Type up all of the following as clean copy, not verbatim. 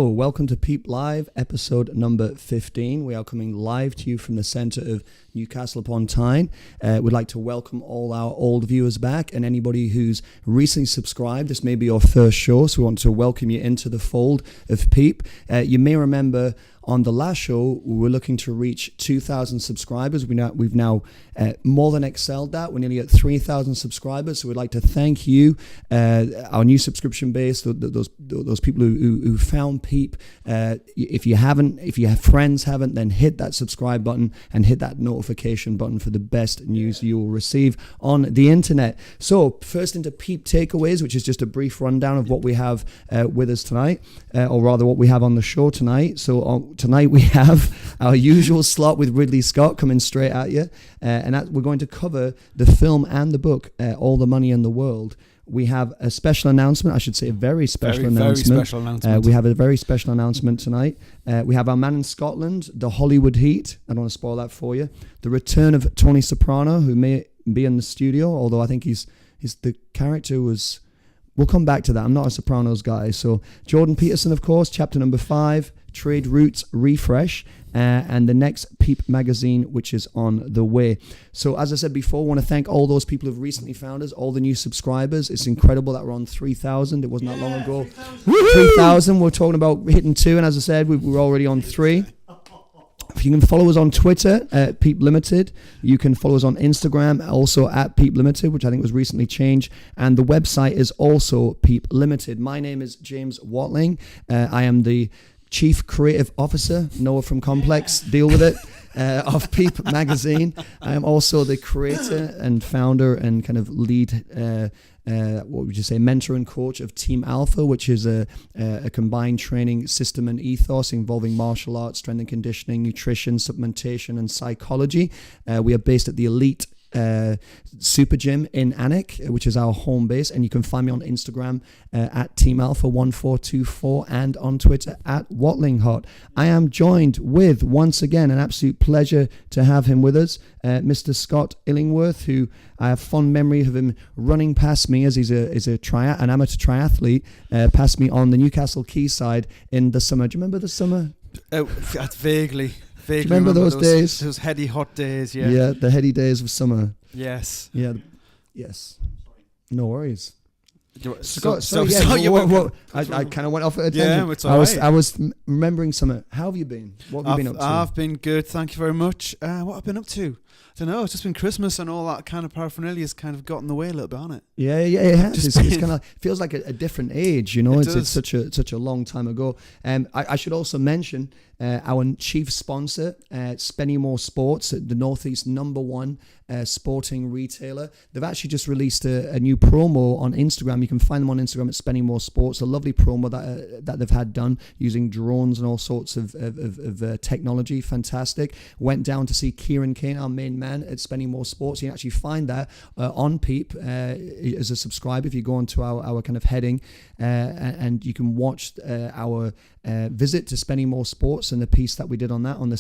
Hello, welcome to Peep Live, episode number 15. We are coming live to you from the centre of Newcastle upon Tyne. We'd like to welcome all our old viewers back and anybody who's recently subscribed. This may be your first show, so we want to welcome you into the fold of Peep. You may remember on the last show, we were looking to reach 2,000 subscribers. We've now more than excelled that. We're nearly at 3,000 subscribers. So we'd like to thank you, our new subscription base, those people who found Peep. If your friends haven't, then hit that subscribe button and hit that notification button for the best news you will receive on the internet. So first into Peep takeaways, which is just a brief rundown of what we have with us tonight, or rather what we have on the show tonight. So tonight we have our usual slot with Ridley Scott coming straight at you, and we're going to cover the film and the book, All the Money in the World. We have a special announcement, I should say a very special announcement. Very special announcement. We have a very special announcement tonight. We have our man in Scotland, the Hollywood Heat. I don't want to spoil that for you. The return of Tony Soprano, who may be in the studio, although I think he's the character was... We'll come back to that. I'm not a Sopranos guy. So Jordan Peterson, of course, chapter number 5, Trade Routes Refresh, and the next Peep magazine, which is on the way. So as I said before, I want to thank all those people who've recently found us, all the new subscribers. It's incredible that we're on 3,000. It wasn't that long ago. 3,000. We're talking about hitting 2, and as I said, we're already on 3. You can follow us on Twitter at Peep Limited. You can follow us on Instagram, also at Peep Limited, which I think was recently changed. And the website is also Peep Limited. My name is James Watling. I am the Chief Creative Officer, Noah from Complex, deal with it, of Peep Magazine. I am also the creator and founder and kind of lead, what would you say, mentor and coach of Team Alpha, which is a combined training system and ethos involving martial arts, strength and conditioning, nutrition, supplementation, and psychology. We are based at the Elite Super Gym in Alnwick, which is our home base, and you can find me on Instagram at Team Alpha 1424 and on Twitter at WatlingHot. I am joined with, once again, an absolute pleasure to have him with us, Mr. Scott Illingworth, who I have fond memory of him running past me as he's an amateur triathlete, past me on the Newcastle quayside in the summer. Do you remember the summer? Oh, vaguely. Do you remember those days? Those heady hot days, yeah. Yeah, the heady days of summer. Yes. Yeah. Yes. No worries. Scott, I kind of went off at a tangent. Yeah, it's all right. I was remembering something. How have you been? What have you been up to? I've been good, thank you very much. What I've been up to? I don't know, it's just been Christmas and all that kind of paraphernalia has kind of got in the way a little bit, hasn't it? Yeah, it has. It's kind of feels like a different age, you know. It's such a long time ago. I should also mention our chief sponsor, Spennymoor Sports, the Northeast #1 sporting retailer. They've actually just released a new promo on Instagram. You can find them on Instagram at Spennymoor Sports. A lovely promo that they've had done using drones and all sorts of technology. Fantastic. Went down to see Kieran Kane, our main man at Spennymoor Sports. You can actually find that on Peep as a subscriber if you go onto our kind of heading, and you can watch our visit to Spennymoor Sports and the piece that we did on that on the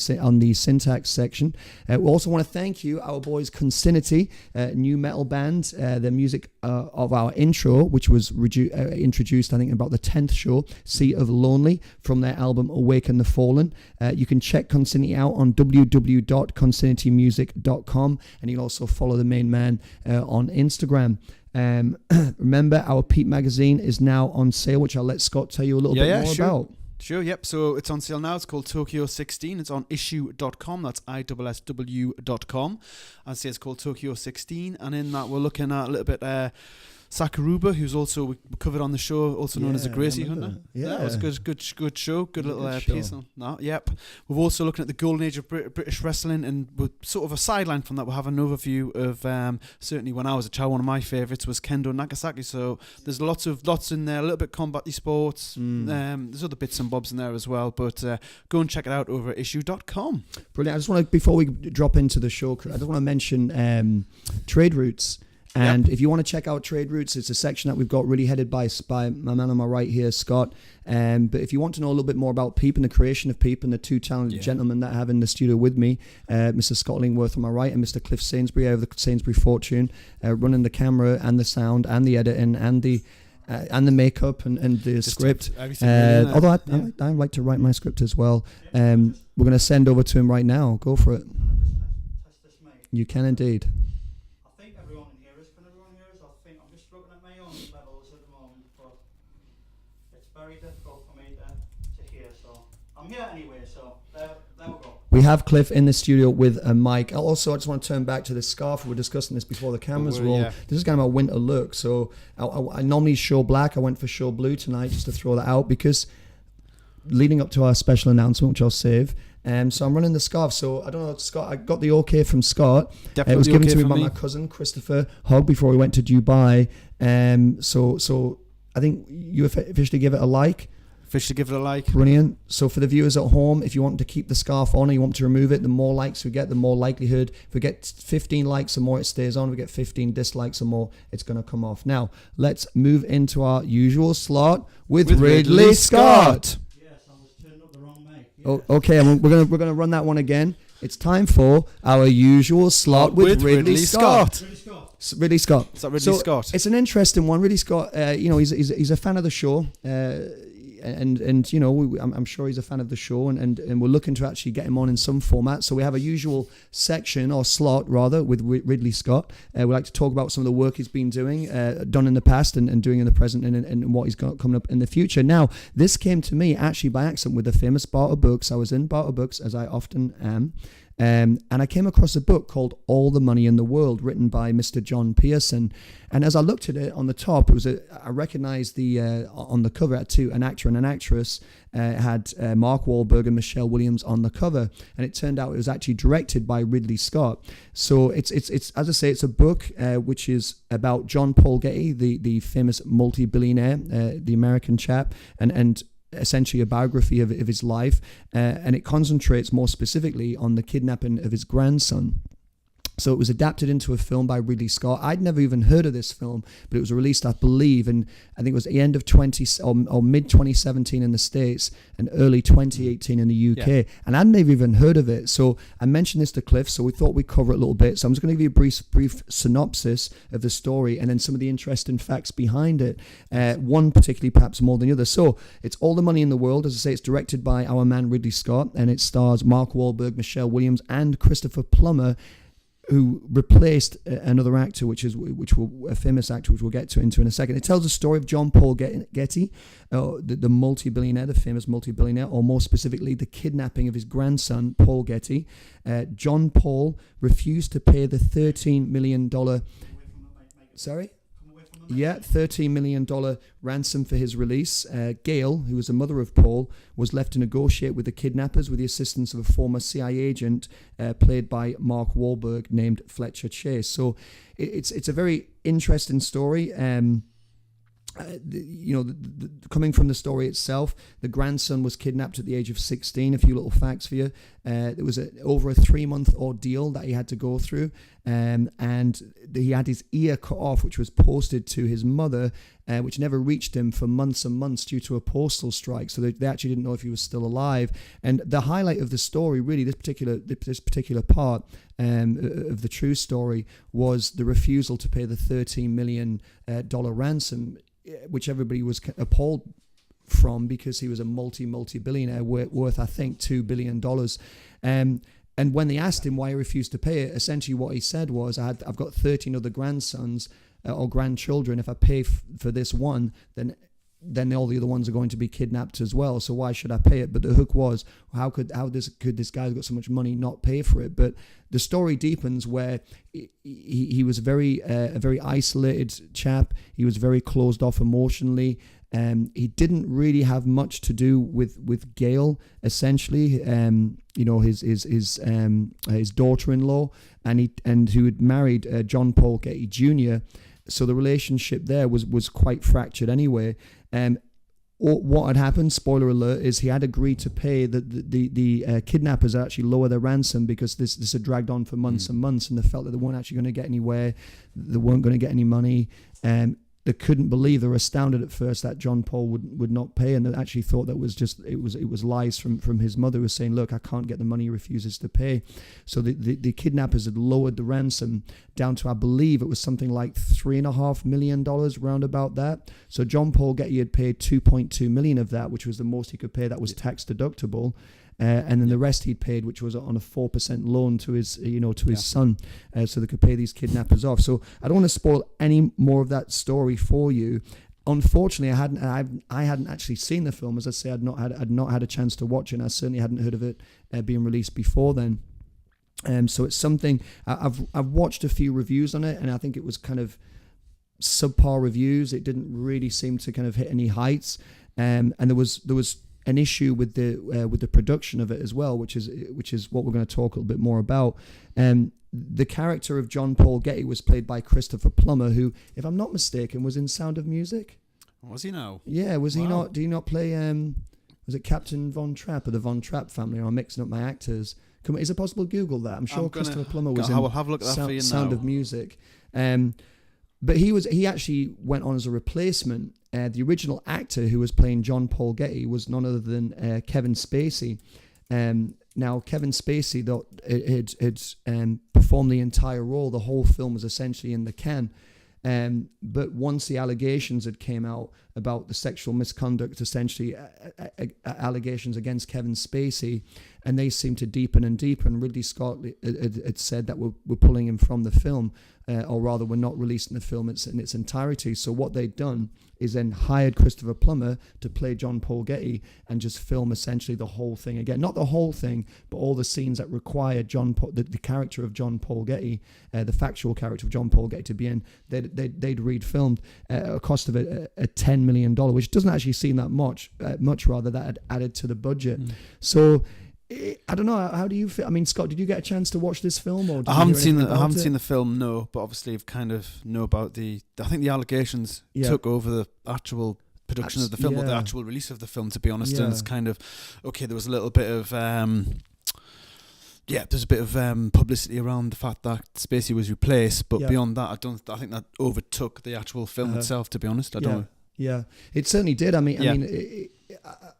syntax section. We also want to thank you, our boys Consinity, new metal band, the music of our intro, which was introduced I think about the 10th show, Sea of Lonely, from their album Awaken the Fallen. You can check Consinity out on www.consinitymusic.com, and you can also follow the main man on Instagram. Remember, our Peep magazine is now on sale, which I'll let Scott tell you a little bit more about. Sure, yep. So it's on sale now. It's called Tokyo 16. It's on ISSUU.com. That's ISSW.com. I'd say it's called Tokyo 16. And in that, we're looking at a little bit Sakuruba, who's also covered on the show, also known as a Gracie Hunter. Yeah, it was a good show. Good little piece on that. Yep. We're also looking at the golden age of British wrestling, and with sort of a sideline from that, we'll have an overview of certainly when I was a child, one of my favourites was Kendo Nagasaki. So there's lots in there, a little bit combat sports. There's other bits and bobs in there as well, but go and check it out over at ISSUU.com. Brilliant. I just want to, before we drop into the show, I just want to mention Trade Routes. And if you want to check out Trade Routes, it's a section that we've got really headed by my man on my right here, Scott. But if you want to know a little bit more about Peep and the creation of Peep and the two talented gentlemen that I have in the studio with me, Mr. Scott Illingworth on my right and Mr. Cliff Sainsbury out of the Sainsbury Fortune, running the camera and the sound and the editing and the and the makeup and the Just script. everything really, Although yeah. I like to write my script as well. We're going to send over to him right now. Go for it. Test this, mate. You can indeed. I think everyone in here is. Can everyone hear us? I think I'm just looking at my own levels at the moment, but it's very difficult for me to hear. So I'm here anyway. So there we go. We have Cliff in the studio with a mic. Also, I just want to turn back to the scarf. We were discussing this before the cameras roll. Yeah. This is kind of a winter look. So I normally show black. I went for show blue tonight just to throw that out because leading up to our special announcement, which I'll save. So I'm running the scarf. So I don't know, Scott. I got the okay from Scott. Definitely it was given okay to me from by my cousin Christopher Hogg before we went to Dubai. So I think you officially give it a like. Fish to give it a like. Brilliant. So for the viewers at home, if you want to keep the scarf on or you want to remove it, the more likes we get, the more likelihood. If we get 15 likes or more, it stays on. If we get 15 dislikes or more, it's going to come off. Now, let's move into our usual slot with Ridley Scott. Yes, I was turning up the wrong mic. Oh, okay, and we're gonna run that one again. It's time for our usual slot with Ridley Scott. Ridley Scott. Ridley Scott. Is that Ridley Scott? It's an interesting one. Ridley Scott, he's a fan of the show. And I'm sure he's a fan of the show, and we're looking to actually get him on in some format. So we have a usual section or slot rather with Ridley Scott. We like to talk about some of the work he's been doing, done in the past, and doing in the present, and what he's got coming up in the future. Now, this came to me actually by accident with the famous Barter Books. I was in Barter Books, as I often am. And I came across a book called All the Money in the World, written by Mr. John Peterson. And as I looked at it on the top, I recognized on the cover it had an actor and an actress. It had Mark Wahlberg and Michelle Williams on the cover, and it turned out it was actually directed by Ridley Scott. So it's as I say, it's a book which is about John Paul Getty, the famous multi-billionaire, the American chap, and essentially a biography of his life, and it concentrates more specifically on the kidnapping of his grandson. So it was adapted into a film by Ridley Scott. I'd never even heard of this film, but it was released, I believe, and I think it was the end of mid 2017 in the States and early 2018 in the UK. Yeah. And I'd never even heard of it. So I mentioned this to Cliff, so we thought we'd cover it a little bit. So I'm just going to give you a brief synopsis of the story and then some of the interesting facts behind it. One particularly perhaps more than the other. So it's All the Money in the World. As I say, it's directed by our man Ridley Scott, and it stars Mark Wahlberg, Michelle Williams, and Christopher Plummer, who replaced another actor, a famous actor, which we'll get into in a second. It tells the story of John Paul Getty, the multi-billionaire, the famous multi-billionaire, or more specifically, the kidnapping of his grandson, Paul Getty. John Paul refused to pay the $13 million... Sorry? Yeah, $13 million ransom for his release. Gail, who was the mother of Paul, was left to negotiate with the kidnappers with the assistance of a former CIA agent played by Mark Wahlberg named Fletcher Chase. So it's a very interesting story. Coming from the story itself, the grandson was kidnapped at the age of 16. A few little facts for you. It was over a 3-month ordeal that he had to go through, and he had his ear cut off, which was posted to his mother, which never reached him for months and months due to a postal strike. So they actually didn't know if he was still alive. And the highlight of the story, really, this particular part of the true story, was the refusal to pay the $13 million ransom, which everybody was appalled from, because he was a multi-billionaire worth I think $2 billion. And when they asked him why he refused to pay it, essentially what he said was, I've got 13 other grandsons or grandchildren. If I pay for this one, then all the other ones are going to be kidnapped as well. So why should I pay it? But the hook was, how could this guy who's got so much money not pay for it? But the story deepens where he was a very isolated chap. He was very closed off emotionally. He didn't really have much to do with Gail, essentially. His daughter-in-law, and who had married John Paul Getty Jr. So the relationship there was quite fractured anyway. What had happened, spoiler alert, is he had agreed to pay the kidnappers actually lower their ransom, because this had dragged on for months and months, and they felt that they weren't actually going to get anywhere, they weren't going to get any money. they couldn't believe, they were astounded at first that John Paul would not pay, and they actually thought that it was lies from his mother, who was saying, look, I can't get the money, he refuses to pay. So the kidnappers had lowered the ransom down to, I believe it was something like $3.5 million, round about that. So John Paul Getty had paid 2.2 million of that, which was the most he could pay. That was tax deductible. And then the rest he'd paid, which was on a 4% loan to his, his son, so they could pay these kidnappers off. So I don't want to spoil any more of that story for you. Unfortunately, I hadn't actually seen the film. As I say, I'd not had a chance to watch it, and I certainly hadn't heard of it being released before then. So it's something I've watched a few reviews on it, and I think it was kind of subpar reviews. It didn't really seem to kind of hit any heights, and there was an issue with the production of it as well, which is what we're going to talk a little bit more about. The character of John Paul Getty was played by Christopher Plummer, who, if I'm not mistaken, was in Sound of Music. Was he now? Yeah, was he not? Do you not play? Was it Captain Von Trapp or the Von Trapp family? Or I'm mixing up my actors. Is it possible to Google that? I'm sure Christopher Plummer was I will have a look at that for you now. Sound of Music. But he actually went on as a replacement. The original actor who was playing John Paul Getty was none other than Kevin Spacey. Now, Kevin Spacey had performed the entire role. The whole film was essentially in the can. But once the allegations had came out about the sexual misconduct, essentially allegations against Kevin Spacey, and they seemed to deepen and deepen, Ridley Scott had said that we're pulling him from the film, or rather we're not releasing the film in its entirety. So what they'd done is then hired Christopher Plummer to play John Paul Getty and just film essentially the whole thing again. Not the whole thing, but all the scenes that required the character of John Paul Getty, the factual character of John Paul Getty to be in, they'd re-filmed at a cost of a $10 million, which doesn't actually seem that much rather that had added to the budget. So I don't know. How do you feel? I mean, Scott, did you get a chance to watch this film? Or I haven't seen the film, no. But obviously, I've kind of know about I think the allegations took over the actual production of the film, or the actual release of the film. To be honest, and it's kind of okay. There was a little bit of there's a bit of publicity around the fact that Spacey was replaced, but beyond that, I think that overtook the actual film itself. To be honest, I don't know. Yeah, it certainly did. I mean,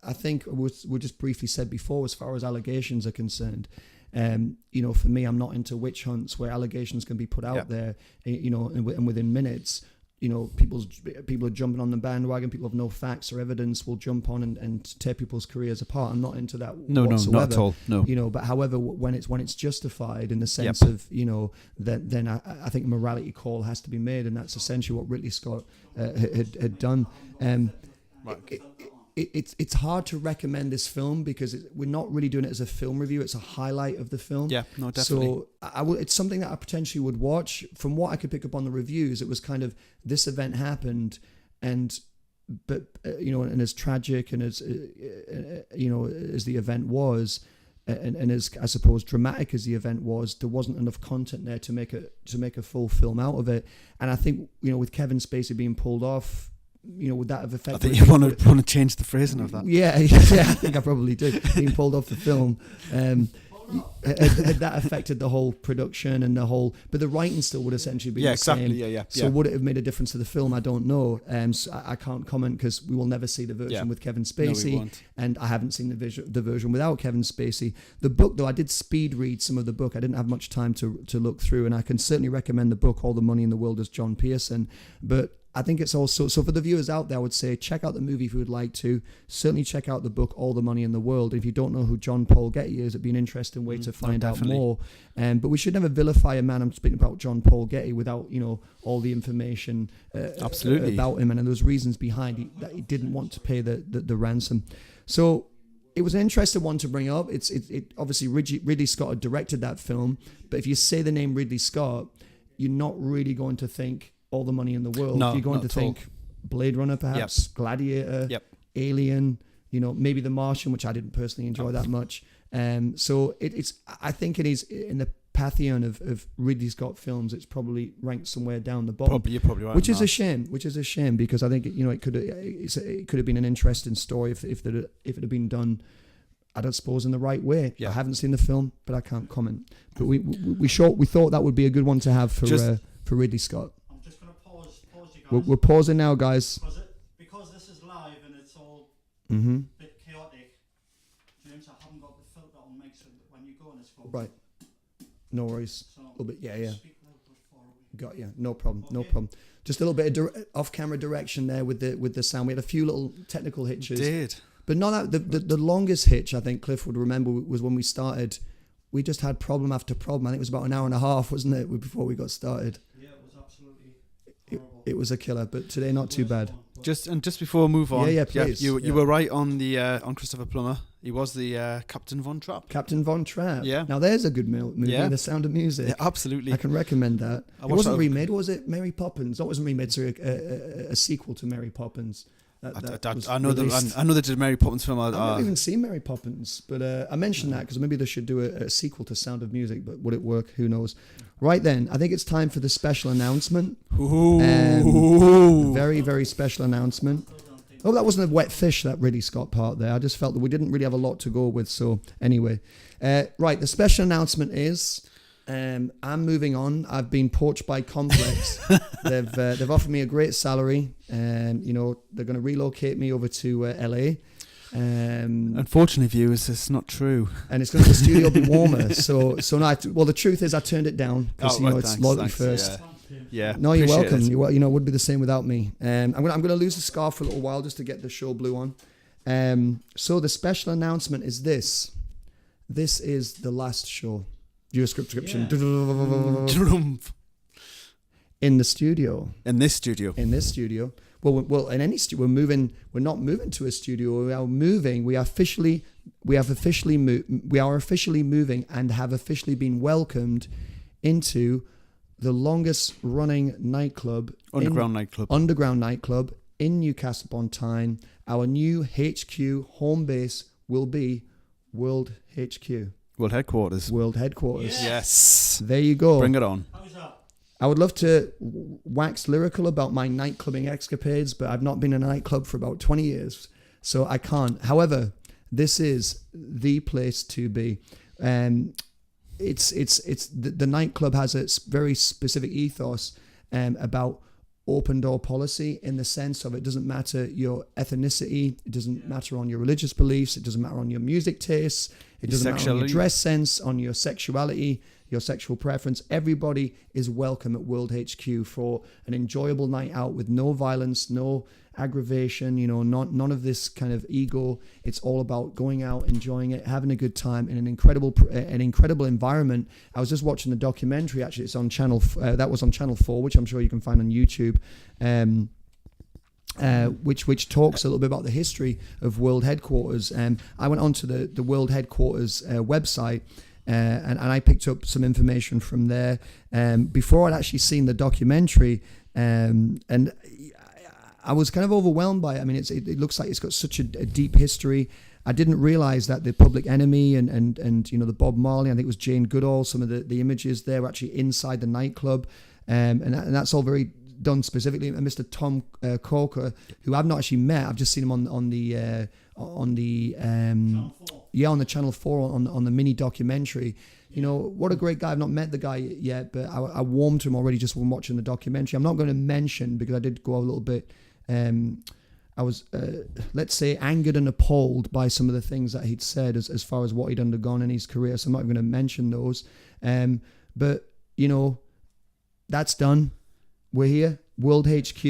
I think we just briefly said before, as far as allegations are concerned, for me, I'm not into witch hunts where allegations can be put out there, and within minutes, people are jumping on the bandwagon. People have no facts or evidence will jump on and tear people's careers apart. I'm not into that. No, whatsoever. Not at all. No. But however, when it's justified in the sense of then I think a morality call has to be made, and that's essentially what Ridley Scott had done. It's hard to recommend this film because we're not really doing it as a film review. It's a highlight of the film. Yeah, no, definitely. So it's something that I potentially would watch. From what I could pick up on the reviews, it was kind of this event happened, and as tragic and as as the event was, and as I suppose dramatic as the event was, there wasn't enough content there to make a full film out of it. And I think with Kevin Spacey being pulled off, would that have affected? I think you want to change the phrasing of that. Yeah, I think I probably do. Being pulled off the film, had that affected the whole production and the whole? But the writing still would essentially be the same. Yeah. So would it have made a difference to the film? I don't know. So I can't comment because we will never see the version with Kevin Spacey, no, we won't. And I haven't seen the version without Kevin Spacey. The book, though, I did speed read some of the book. I didn't have much time to look through, and I can certainly recommend the book. All the Money in the World is John Peterson, but I think it's also, so for the viewers out there, I would say check out the movie if you would like to. Certainly check out the book, All the Money in the World. If you don't know who John Paul Getty is, it'd be an interesting way to find out more. But we should never vilify a man. I'm speaking about John Paul Getty without, all the information absolutely about him. And there's reasons behind that he didn't want to pay the ransom. So it was an interesting one to bring up. It obviously Ridley Scott had directed that film. But if you say the name Ridley Scott, you're not really going to think All the Money in the World. No, you're going to think Blade Runner, perhaps, Gladiator, Alien, maybe The Martian, which I didn't personally enjoy that much. So I think it is in the pantheon of Ridley Scott films. It's probably ranked somewhere down the bottom. You're probably right. Which is a shame. Because I think it could have been an interesting story if it had been done, I don't suppose, in the right way. I haven't seen the film, but I can't comment. But we thought that would be a good one to have for Ridley Scott. I'm just going to pause you We're pausing now, guys. Because this is live and it's all Mm-hmm. a bit chaotic, James, I haven't got the filter on mic, so that when you go in this phone. Right. No worries. So A little bit. Yeah. speak loud but far away. Got you. No problem. No Okay. problem. Just a little bit of off-camera direction there with the sound. We had a few little technical hitches. Did. But not that the longest hitch, I think Cliff would remember, was when we started. We just had problem after problem. I think it was about an hour and a half, wasn't it, before we got started? Yeah, it was absolutely It, horrible. it was a killer, but today not too bad. Just before we move on. Yeah, please. You Yeah. were right on the on Christopher Plummer. He was the Captain Von Trapp. Captain Von Trapp. Yeah. Now there's a good movie, Yeah. The Sound of Music. Yeah, absolutely. I can recommend that. I It watched wasn't that- remade, was it? Mary Poppins. That wasn't remade. So a sequel to Mary Poppins. I know they did a Mary Poppins film. I've never even seen Mary Poppins, but I mentioned that because maybe they should do a sequel to Sound of Music, but would it work? Who knows? Right then, I think it's time for the special announcement. Very, very special announcement. Oh, that wasn't a wet fish, that Ridley Scott part there. I just felt that we didn't really have a lot to go with. So anyway, right, the special announcement is I'm moving on. I've been poached by Complex. They've offered me a great salary. They're going to relocate me over to LA. Unfortunately, viewers, it's not true. And it's going to the studio be warmer. So no, the truth is I turned it down because it's loyalty first. Yeah. No, you're appreciate welcome. it. It would be the same without me. I'm going to lose the scarf for a little while just to get the show blue on. So the special announcement is this. This is the last show. Viewer subscription. In the studio. In this studio. Well, in any studio, we're not moving to a studio. We are moving. We are officially moving and have officially been welcomed into the longest running nightclub, underground nightclub in Newcastle upon Tyne. Our new HQ home base will be World HQ. World Headquarters. Yes. There you go. Bring it on. How's that? I would love to wax lyrical about my nightclubbing escapades, but I've not been in a nightclub for about 20 years, so I can't. However, this is the place to be. It's the nightclub has a very specific ethos about open door policy, in the sense of it doesn't matter your ethnicity, it doesn't matter on your religious beliefs, it doesn't matter on your music tastes, it doesn't matter on your dress sense, on your sexuality, your sexual preference. Everybody is welcome at World HQ for an enjoyable night out with no violence, no aggravation, none of this kind of ego. It's all about going out, enjoying it, having a good time in an incredible environment. I was just watching the documentary. Actually, it's on that was on Channel 4, which I'm sure you can find on YouTube. Which talks a little bit about the history of World Headquarters. I went onto the World Headquarters website. And I picked up some information from there before I'd actually seen the documentary, and I was kind of overwhelmed by it. I mean, it looks like it's got such a deep history. I didn't realize that the Public Enemy and the Bob Marley, I think it was Jane Goodall, some of the images there were actually inside the nightclub, and that's all very done specifically. And Mr. Tom Corker, who I've not actually met, I've just seen him on the Channel 4 on the mini documentary. What a great guy. I've not met the guy yet, but I warmed to him already just when watching the documentary. I'm not going to mention, because I did go a little bit, I was, let's say, angered and appalled by some of the things that he'd said as far as what he'd undergone in his career, so I'm not even going to mention those. But, that's done. We're here, World HQ.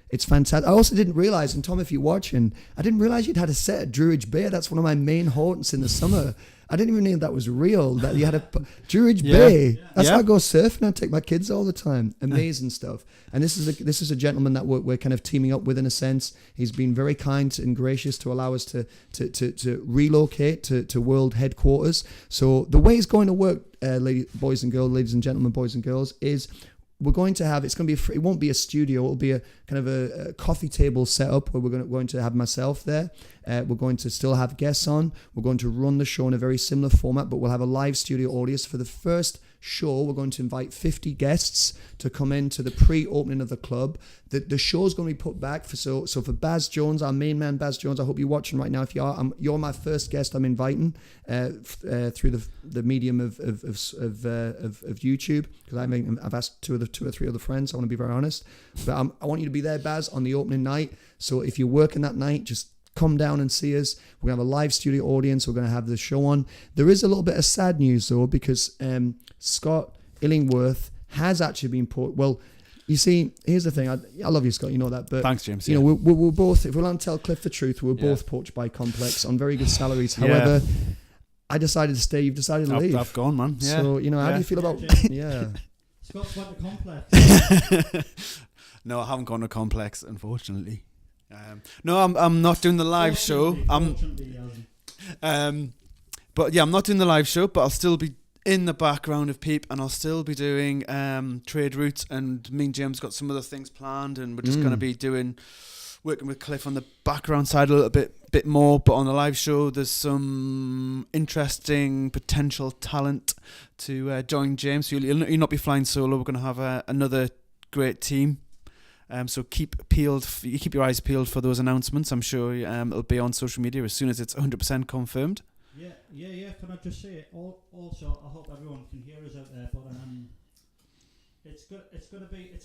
It's fantastic. I also didn't realise, and Tom, if you're watching, I didn't realise you'd had a set at Druridge Bay. That's one of my main haunts in the summer. I didn't even know that was real, that you had a Druridge Bay. That's why I go surfing. I take my kids all the time. Amazing stuff. And this is a gentleman that we're kind of teaming up with, in a sense. He's been very kind and gracious to allow us to relocate to World Headquarters. So the way it's going to work, ladies and gentlemen, boys and girls, is we're going to have, it's going to be it won't be a studio, it'll be a kind of a coffee table setup where we're going to have myself there. We're going to still have guests on. We're going to run the show in a very similar format, but we'll have a live studio audience for the first show, we're going to invite 50 guests to come into the pre-opening of the club. The show's going to be put back so for Baz Jones, our main man Baz Jones. I hope you're watching right now. If you are, you're my first guest I'm inviting through the medium of YouTube, because I've asked two or three other friends. I want to be very honest, but I want you to be there, Baz, on the opening night. So if you're working that night, just come down and see us. We're going to have a live studio audience. We're going to have the show on. There is a little bit of sad news though, because Scott Illingworth has actually been put. Well, you see, here's the thing. I love you, Scott. You know that. But thanks, James. You know, we're both. If we're allowed to tell Cliff the truth, we're both poached by Complex on very good salaries. However, I decided to stay. You've decided to leave. I've gone, man. Yeah. So how do you feel about? Yeah. Scott's went to Complex. No, I haven't gone to Complex, unfortunately. No, I'm not doing the live show. But yeah, I'm not doing the live show, but I'll still be in the background of Peep, and I'll still be doing trade routes, and me and James got some other things planned, and we're just going to be working with Cliff on the background side a little bit more. But on the live show, there's some interesting potential talent to join James. So you'll not be flying solo. We're going to have another great team. So keep your eyes peeled for those announcements. I'm sure it'll be on social media as soon as it's 100% confirmed. Yeah. Can I just say, also, I hope everyone can hear us out there, but it's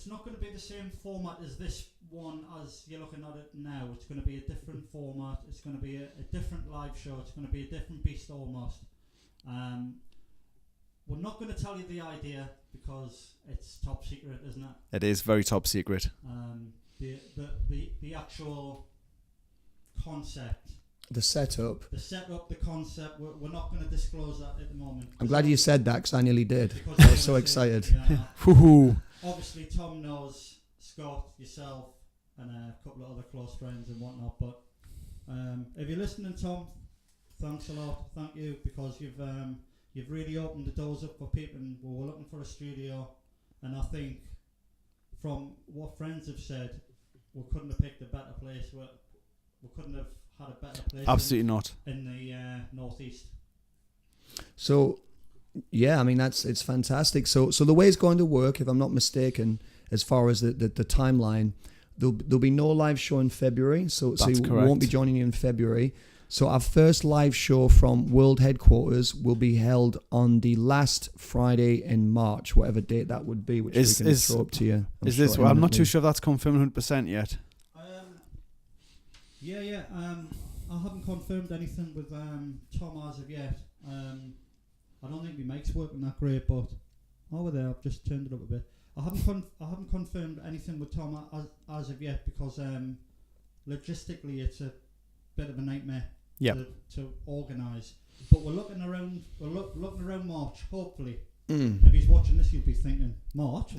not going to be the same format as this one as you're looking at it now. It's going to be a different format. It's going to be a different live show. It's going to be a different beast almost. We're not going to tell you the idea because it's top secret, isn't it? It is very top secret. The actual concept. The setup, the concept, we're not going to disclose that at the moment. I'm glad you said that, because I nearly did. I was so excited. Obviously, Tom knows Scott, yourself, and a couple of other close friends and whatnot. But if you're listening, Tom, thanks a lot. Thank you, because you've really opened the doors up for people. And we were looking for a studio, and I think from what friends have said, we couldn't have picked a better place. We couldn't have had a better place. Absolutely not. In the northeast. So, yeah, I mean it's fantastic. So the way it's going to work, if I'm not mistaken, as far as the timeline, there'll be no live show in February. So we won't be joining you in February. So our first live show from World Headquarters will be held on the last Friday in March, whatever date that would be, which we can throw up to you. I'm not too sure if that's confirmed 100% yet. Yeah. I haven't confirmed anything with Tom as of yet. I don't think my mic's working that great, but over there I've just turned it up a bit. I haven't confirmed anything with Tom as of yet, because logistically it's a bit of a nightmare to organise. But we're looking around. Looking around March, hopefully. If he's watching this, you'll be thinking, March?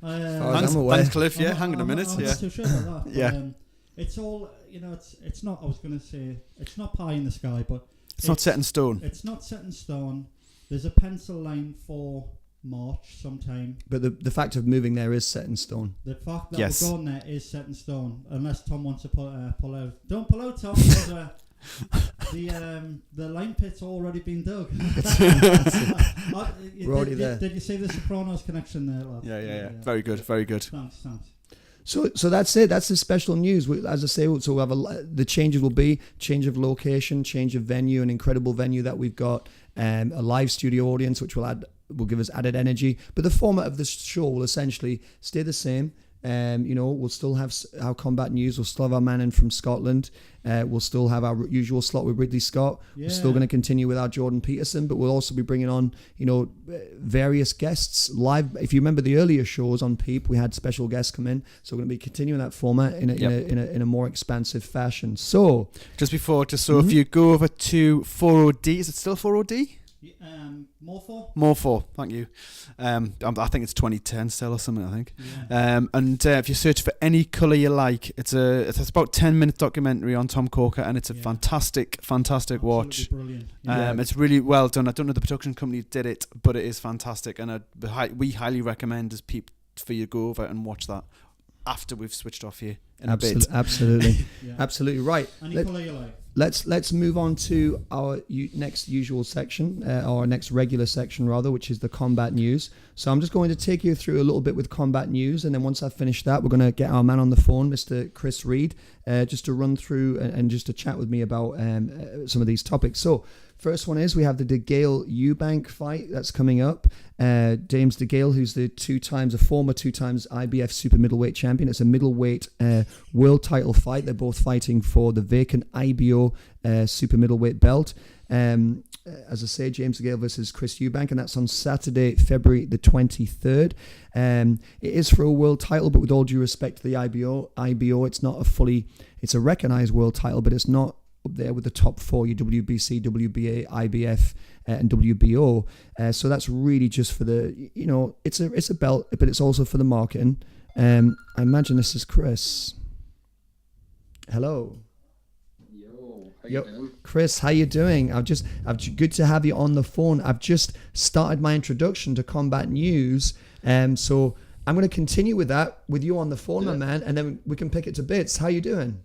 Thanks, Cliff. Yeah, hang on a minute. I'm not too sure about that. Yeah. It's all, it's not, I was going to say, it's not pie in the sky, but... It's not set in stone. It's not set in stone. There's a pencil line for March sometime. But the fact of moving there is set in stone. The fact that we're going there is set in stone, unless Tom wants to pull out. Don't pull out, Tom, because the line pit's already been dug. We're already there. Did you see the Sopranos connection there, lad? Yeah. Very good. Thanks. So that's it. That's the special news. As I say, so we have the changes will be change of location, change of venue, an incredible venue that we've got, a live studio audience which will give us added energy. But the format of the show will essentially stay the same. We'll still have our combat news. We'll still have our man in from Scotland. We'll still have our usual slot with Ridley Scott. Yeah. We're still going to continue with our Jordan Peterson, but we'll also be bringing on, various guests live. If you remember the earlier shows on Peep, we had special guests come in. So we're going to be continuing that format in a more expansive fashion. So if you go over to 40D, is it still 40D? More for, thank you. I think it's 2010 still or something, I think. Yeah. And if you search for any colour you like, it's about 10-minute documentary on Tom Corker, and it's a fantastic Absolutely watch. Brilliant. It's really well done. I don't know the production company who did it, but it is fantastic, and we highly recommend as people for you to go over and watch that after we've switched off here in a bit. Absolutely. Absolutely right. Any colour you like. let's move on to our next usual section, or next regular section rather, which is the combat news. So I'm just going to take you through a little bit with combat news, and then once I've finished that, we're going to get our man on the phone, Mr. Chris Reid, just to run through and just to chat with me about some of these topics. So first one is we have the Degale Eubank fight that's coming up. James Degale, who's the former two times IBF super middleweight champion. It's a middleweight world title fight. They're both fighting for the vacant IBO super middleweight belt. As I say, James Degale versus Chris Eubank, and that's on Saturday, February the 23rd. It is for a world title, but with all due respect to the IBO, it's a recognized world title, but it's not up there with the top four, your WBC, WBA, IBF, and WBO. So that's really just for the, it's a belt, but it's also for the marketing. I imagine this is Chris. Hello. Yo, Chris, how you doing? Good to have you on the phone. I've just started my introduction to combat news, so I'm going to continue with that with you on the phone, my man, and then we can pick it to bits. How you doing?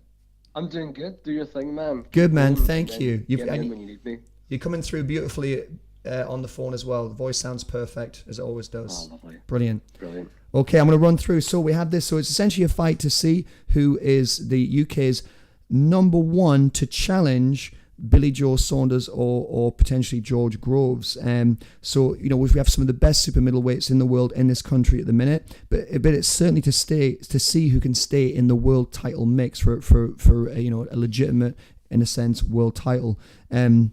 I'm doing good. Do your thing, man. Good, man. Thank you. Get in when you need me. You're coming through beautifully on the phone as well. The voice sounds perfect, as it always does. Oh, lovely. Brilliant. Okay, I'm going to run through. So we have this. So it's essentially a fight to see who is the UK's number one to challenge Billy Joe Saunders or potentially George Groves. So we have some of the best super middleweights in the world in this country at the minute, but it's certainly to see who can stay in the world title mix for a legitimate, in a sense, world title. So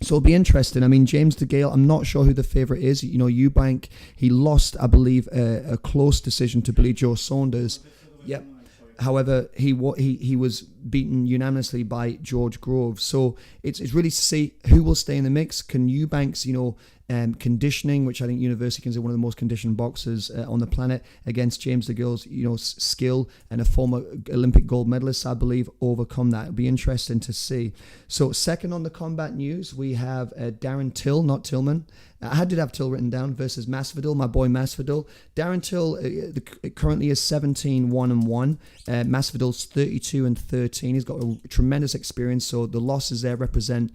it'll be interesting. I mean, James Degale, I'm not sure who the favourite is. Eubank, he lost, I believe, a close decision to Billy Joe Saunders. Yep. However, he was beaten unanimously by George Groves. So it's really to see who will stay in the mix. Can Eubank's, conditioning, which I think University consider one of the most conditioned boxers on the planet, against James DeGale's, skill and a former Olympic gold medalist, I believe, overcome that. It'll be interesting to see. So second on the combat news, we have Darren Till, not Tillman. I did have Till written down, versus Masvidal, my boy Masvidal. Darren Till currently is 17-1-1. Masvidal's 32-13. He's got a tremendous experience, so the losses there represent...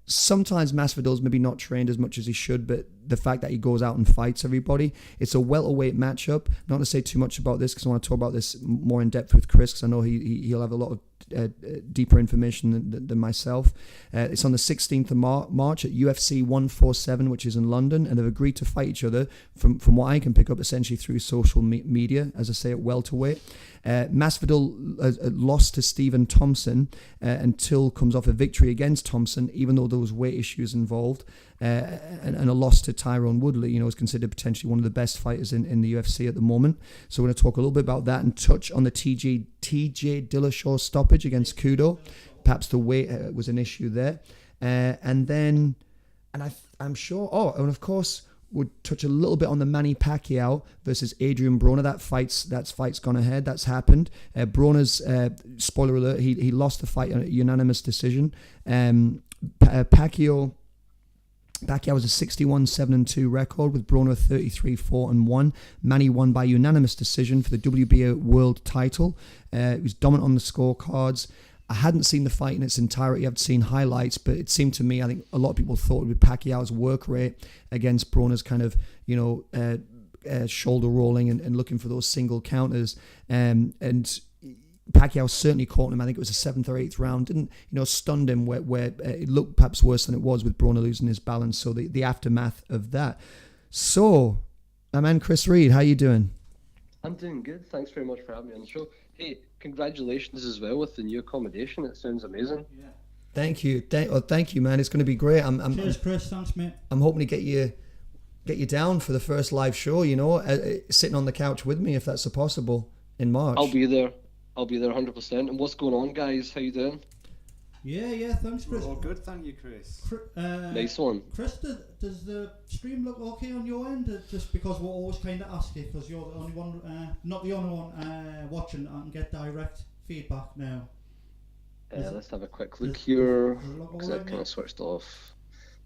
sometimes Masvidal's maybe not trained as much as he should, but the fact that he goes out and fights everybody, it's a welterweight matchup. Not to say too much about this, because I want to talk about this more in depth with Chris, because I know he'll have a lot of deeper information than myself. It's on the 16th of March at UFC 147, which is in London, and they've agreed to fight each other, from what I can pick up, essentially through social media, as I say, at welterweight. Masvidal lost to Stephen Thompson until comes off a victory against Thompson, even though there was weight issues involved, and a loss to Tyrone Woodley, is considered potentially one of the best fighters in the UFC at the moment. So we're going to talk a little bit about that and touch on the TJ Dillashaw stoppage against Cejudo. Perhaps the weight was an issue there. I'm sure, and of course, would touch a little bit on the Manny Pacquiao versus Adrien Broner. That fight's gone ahead. That's happened. Broner's, spoiler alert, he lost the fight on a unanimous decision. Pacquiao has a 61-7-2 record, with Broner 33-4-1. Manny won by unanimous decision for the WBA world title. He was dominant on the scorecards. I hadn't seen the fight in its entirety. I've seen highlights, but it seemed to me, I think a lot of people thought it would be Pacquiao's work rate against Broner's kind of, shoulder rolling and looking for those single counters. And Pacquiao certainly caught him. I think it was the 7th or 8th round. Didn't, stunned him where it looked perhaps worse than it was, with Broner losing his balance. So the aftermath of that. So, my man Chris Reid, how you doing? I'm doing good. Thanks very much for having me on the show. Hey, congratulations as well with the new accommodation. It sounds amazing. Yeah. Thank you. Thank you, man. It's going to be great. Cheers, Chris. Thanks, mate. I'm hoping to get you down for the first live show, sitting on the couch with me, if that's possible, in March. I'll be there 100%. And what's going on, guys? How you doing? Yeah, thanks, Chris. All good, thank you, Chris. Nice one. Chris, does the stream look okay on your end? Just because we'll always kind of ask it, because you're the only one, not the only one watching and get direct feedback now. Let's have a quick look here, because I kind of switched off.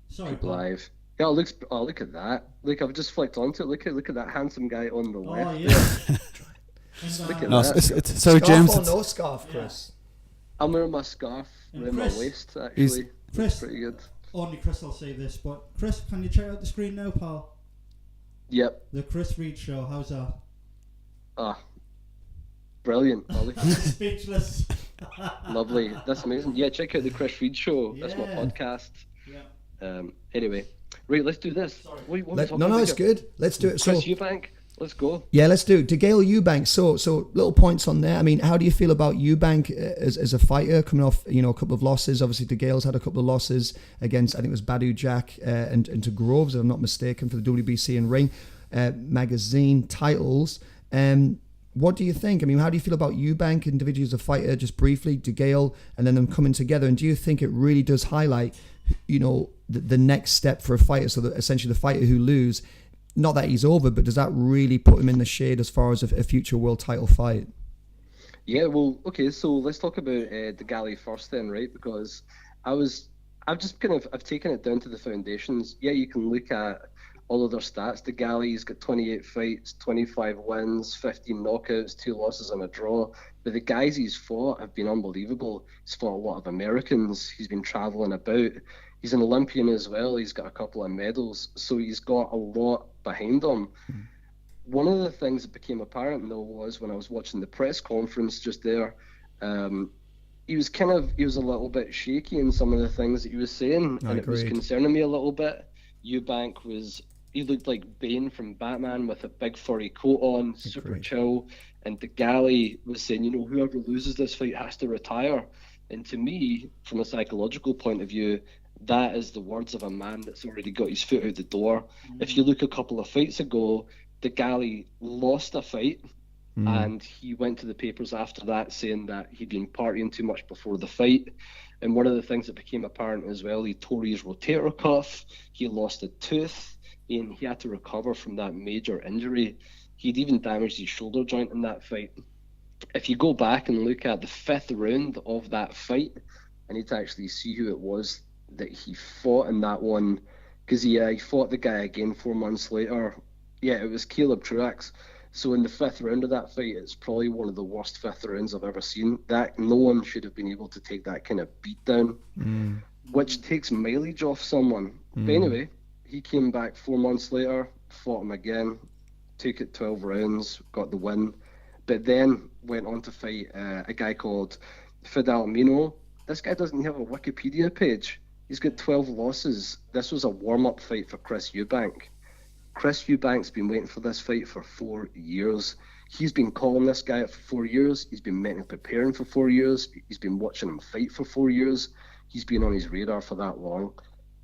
Sorry, live. Yeah, look at that. Look, I've just flicked onto it. Look at that handsome guy on the left. Oh yeah. Look at No, that. so scarf James, or no scarf, Chris? I'm wearing my scarf And around my Chris- waist, actually. Chris- It's pretty good. Only Chris will see this, but Chris, can you check out the screen now, pal? Yep. The Chris Reid show, how's that? Ah, brilliant, Ollie. Speechless. Lovely. That's amazing. Yeah, check out the Chris Reid show. That's my Yeah. podcast. Yeah. Anyway, right, let's do this. Sorry. What are we No, talking no, about it's here? good. Let's do it. So, Chris Eubank, let's go. yeah, let's do it. Degale Eubank. So little points on there. I mean, how do you feel about Eubank as a fighter coming off, a couple of losses? Obviously, Degale's had a couple of losses against, I think it was Badu Jack and to Groves, if I'm not mistaken, for the WBC and Ring magazine titles. What do you think? I mean, how do you feel about Eubank individually as a fighter, just briefly, Degale, and then them coming together? And do you think it really does highlight, the next step for a fighter? So that essentially the fighter who lose, not that he's over, but does that really put him in the shade as far as a future world title fight? Yeah, well, okay, so let's talk about Degale first then, right? Because I've taken it down to the foundations. Yeah, you can look at all of their stats. Degale's got 28 fights, 25 wins, 15 knockouts, 2 losses and a draw. But the guys he's fought have been unbelievable. He's fought a lot of Americans. He's been traveling about. He's an Olympian as well. He's got a couple of medals. So he's got a lot behind him. One of the things that became apparent, though, was when I was watching the press conference just there, he was a little bit shaky in some of the things that he was saying. And it was concerning me a little bit. Eubank he looked like Bane from Batman with a big furry coat on, super chill. And Degale was saying, whoever loses this fight has to retire. And to me, from a psychological point of view, that is the words of a man that's already got his foot out the door. If you look a couple of fights ago, Degale lost a fight, and he went to the papers after that saying that he'd been partying too much before the fight. And one of the things that became apparent as well, he tore his rotator cuff, he lost a tooth, and he had to recover from that major injury. He'd even damaged his shoulder joint in that fight. If you go back and look at the 5th round of that fight, I need to actually see who it was that he fought in that one, because he fought the guy again 4 months later. Yeah, it was Caleb Truax. So in the 5th round of that fight, it's probably one of the worst 5th rounds I've ever seen. That no one should have been able to take that kind of beat down, which takes mileage off someone. But anyway, he came back 4 months later, fought him again, took it 12 rounds, got the win, but then went on to fight a guy called Fidel Mino. This guy doesn't have a Wikipedia page. He's got 12 losses. This was a warm-up fight for Chris Eubank. Chris Eubank's been waiting for this fight for 4 years. He's been calling this guy out for 4 years. He's been mentally preparing for 4 years. He's been watching him fight for 4 years. He's been on his radar for that long.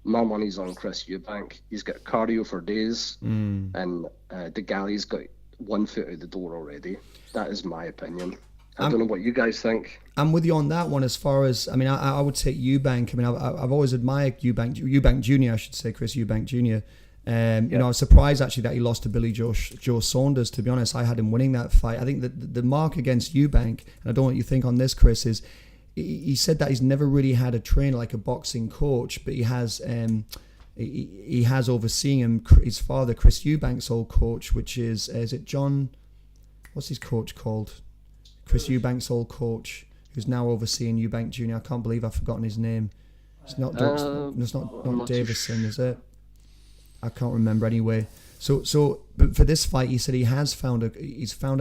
My money's on Chris Eubank. He's got cardio for days, and Degale's got 1 foot out the door already. That is my opinion. I don't know what you guys think. I'm with you on that one. As far as, I mean, I would take Eubank. I mean, I've always admired Eubank Jr., I should say, Chris Eubank Jr. You know, I was surprised actually that he lost to Billy Joe Saunders. To be honest, I had him winning that fight. I think that the mark against Eubank, and I don't know what you think on this, Chris, is he said that he's never really had a trainer like a boxing coach, but he has overseeing him. His father, Chris Eubank's old coach, which is it John? What's his coach called? Chris Eubank's old coach, who's now overseeing Eubank Jr. I can't believe I've forgotten his name. It's not not Davison, is it? I can't remember anyway. So, but for this fight, he said he's found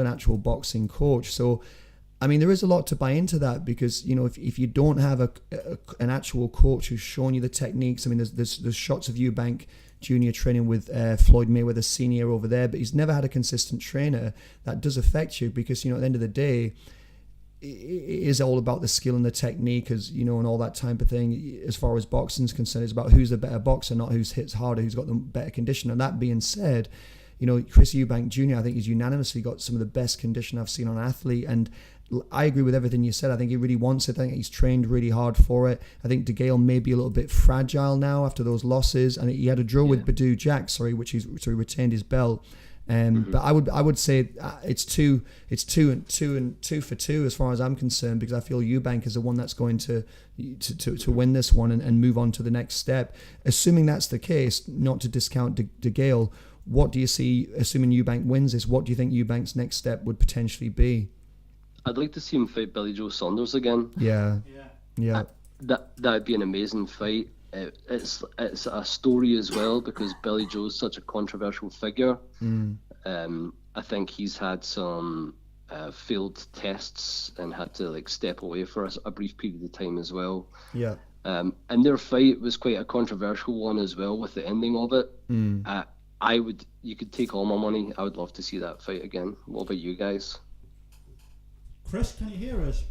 an actual boxing coach. So, I mean, there is a lot to buy into that, because you know, if you don't have an actual coach who's showing you the techniques, I mean, there's shots of Eubank Jr. training with Floyd Mayweather Sr. over there, but he's never had a consistent trainer. That does affect you, because you know, at the end of the day, it is all about the skill and the technique, as you know, and all that type of thing. As far as boxing's concerned, it's about who's the better boxer, not who's hits harder, who's got the better condition. And that being said, you know, Chris Eubank Jr., I think he's unanimously got some of the best condition I've seen on an athlete. And I agree with everything you said. I think he really wants it. I think he's trained really hard for it. I think Degale may be a little bit fragile now after those losses, and he had a draw with Badu Jack, so he retained his belt. But I would say it's two for two as far as I'm concerned, because I feel Eubank is the one that's going to win this one and move on to the next step. Assuming that's the case, not to discount Degale, what do you see? Assuming Eubank wins this, what do you think Eubank's next step would potentially be? I'd like to see him fight Billy Joe Saunders again. Yeah. Yeah. Yeah. That'd be an amazing fight. It's a story as well because Billy Joe's such a controversial figure. I think he's had some failed tests and had to like step away for a brief period of time as well. Yeah. And their fight was quite a controversial one as well with the ending of it. You could take all my money. I would love to see that fight again. What about you guys? Chris, can you hear us?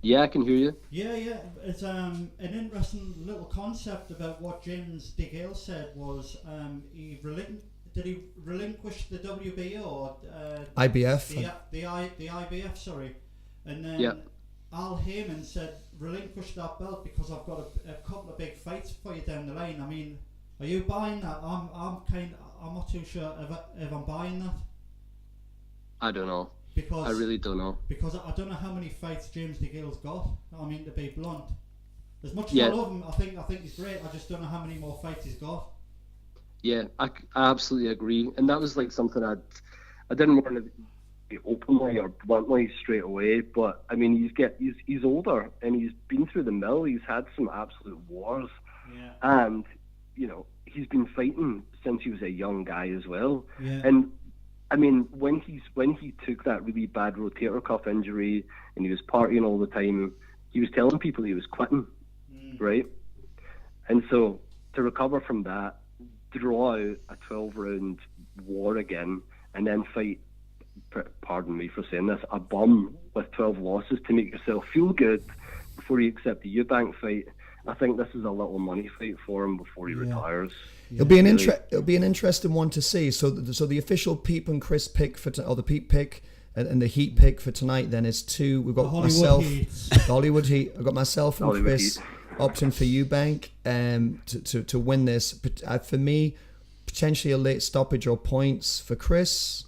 Yeah, I can hear you. Yeah. It's an interesting little concept about what James Degale said was did he relinquish the WBO or IBF? The IBF, sorry, and then Al Heyman said relinquish that belt because I've got a couple of big fights for you down the line. I mean, are you buying that? I'm not too sure if I'm buying that. I don't know. Because I really don't know. Because I don't know how many fights James Degale's got. I mean, to be blunt, as much as I love him, I think he's great. I just don't know how many more fights he's got. Yeah, I absolutely agree, and that was like something I didn't want to be openly or bluntly straight away. But I mean, he's older and he's been through the mill. He's had some absolute wars, and he's been fighting since he was a young guy as well. Yeah. And I mean, when he took that really bad rotator cuff injury and he was partying all the time, he was telling people he was quitting, right? And so to recover from that, draw out a 12-round war again, and then fight, pardon me for saying this, a bum with 12 losses to make yourself feel good before you accept the Eubank fight. I think this is a little money fight for him before he retires. It'll be an interesting one to see. So the official Peep and Chris pick or the Peep pick and the Heat pick for tonight then is two. We've got myself, the Hollywood Heat. I've got myself and Hollywood Chris Heat. opting for Eubank to win this. But for me, potentially a late stoppage or points for Chris.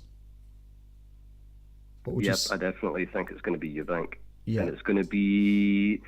What would I definitely think it's going to be Eubank. Yeah. And it's going to be...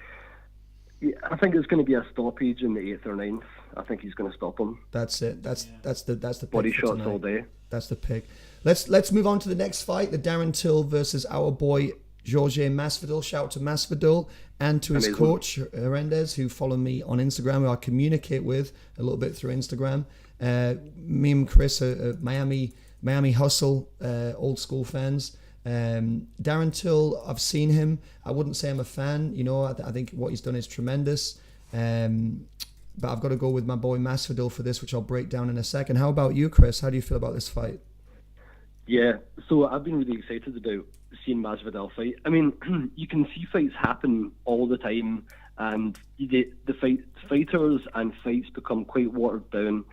Yeah, I think it's going to be a stoppage in the 8th or 9th. I think he's going to stop him. That's it. That's the pick body for shots tonight. all day. That's the pick. Let's move on to the next fight, the Darren Till versus our boy Jorge Masvidal. Shout out to Masvidal and to his coach Hernandez, who follow me on Instagram, who I communicate with a little bit through Instagram. Me and Chris are Miami Hustle old school fans. Darren Till, I've seen him. I wouldn't say I'm a fan. I think what he's done is tremendous. But I've got to go with my boy Masvidal for this, which I'll break down in a second. How about you, Chris? How do you feel about this fight? Yeah, so I've been really excited about seeing Masvidal fight. I mean, you can see fights happen all the time, and the fighters and fights become quite watered down,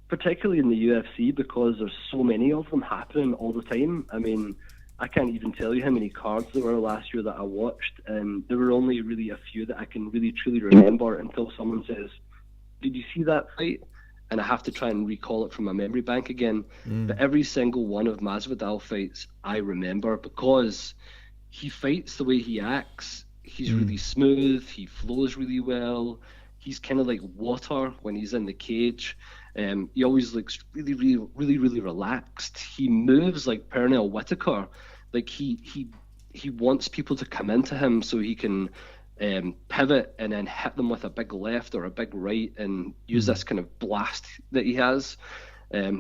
particularly in the UFC because there's so many of them happening all the time. I mean, I can't even tell you how many cards there were last year that I watched, and there were only really a few that I can really truly remember until someone says, "Did you see that fight?" And I have to try and recall it from my memory bank again. But every single one of Masvidal fights I remember because he fights the way he acts. He's really smooth. He flows really well. He's kind of like water when he's in the cage. He always looks really, really, really, really relaxed. He moves like Pernell Whitaker. Like he wants people to come into him so he can pivot and then hit them with a big left or a big right and use this kind of blast that he has.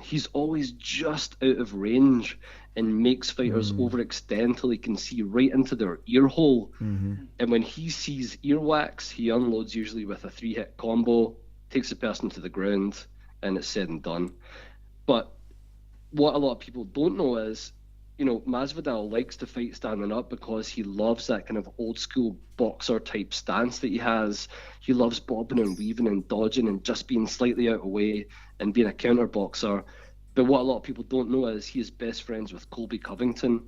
He's always just out of range and makes fighters overextend till he can see right into their ear hole. And when he sees earwax, he unloads usually with a 3-hit combo, takes the person to the ground, and it's said and done. But what a lot of people don't know is, Masvidal likes to fight standing up because he loves that kind of old school boxer type stance that he has. He loves bobbing and weaving and dodging and just being slightly out of the way and being a counter boxer. But what a lot of people don't know is he is best friends with Colby Covington,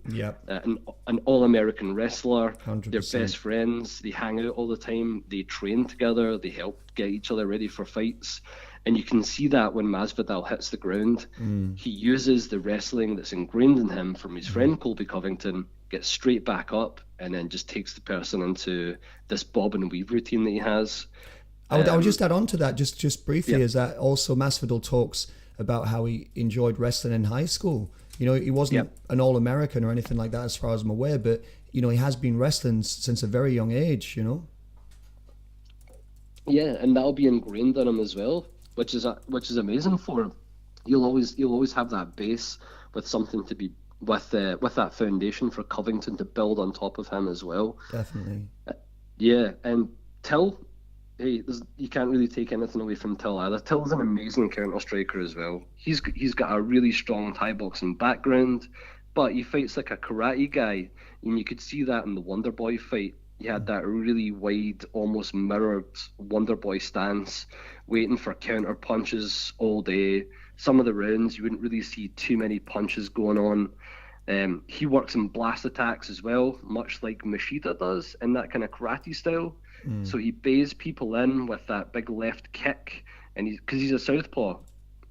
an all-American wrestler. 100%. They're best friends. They hang out all the time. They train together. They help get each other ready for fights. And you can see that when Masvidal hits the ground, he uses the wrestling that's ingrained in him from his friend Colby Covington, gets straight back up, and then just takes the person into this bob and weave routine that he has. I would just add on to that, just briefly, is that also Masvidal talks about how he enjoyed wrestling in high school. He wasn't an All-American or anything like that as far as I'm aware, but you know, he has been wrestling since a very young age, you know. Yeah, and that'll be ingrained in him as well, which is amazing for him. You'll always have that base with something to be with that foundation for Covington to build on top of him as well. Definitely. Yeah, and Till, hey, you can't really take anything away from Till either. Till's an amazing counter striker as well. He's got a really strong Thai boxing background, but he fights like a karate guy, and you could see that in the Wonder Boy fight. He had that really wide, almost mirrored Wonder Boy stance, waiting for counter punches all day. Some of the rounds, you wouldn't really see too many punches going on. He works in blast attacks as well, much like Machida does in that kind of karate style. So he bays people in with that big left kick, and because he's a southpaw,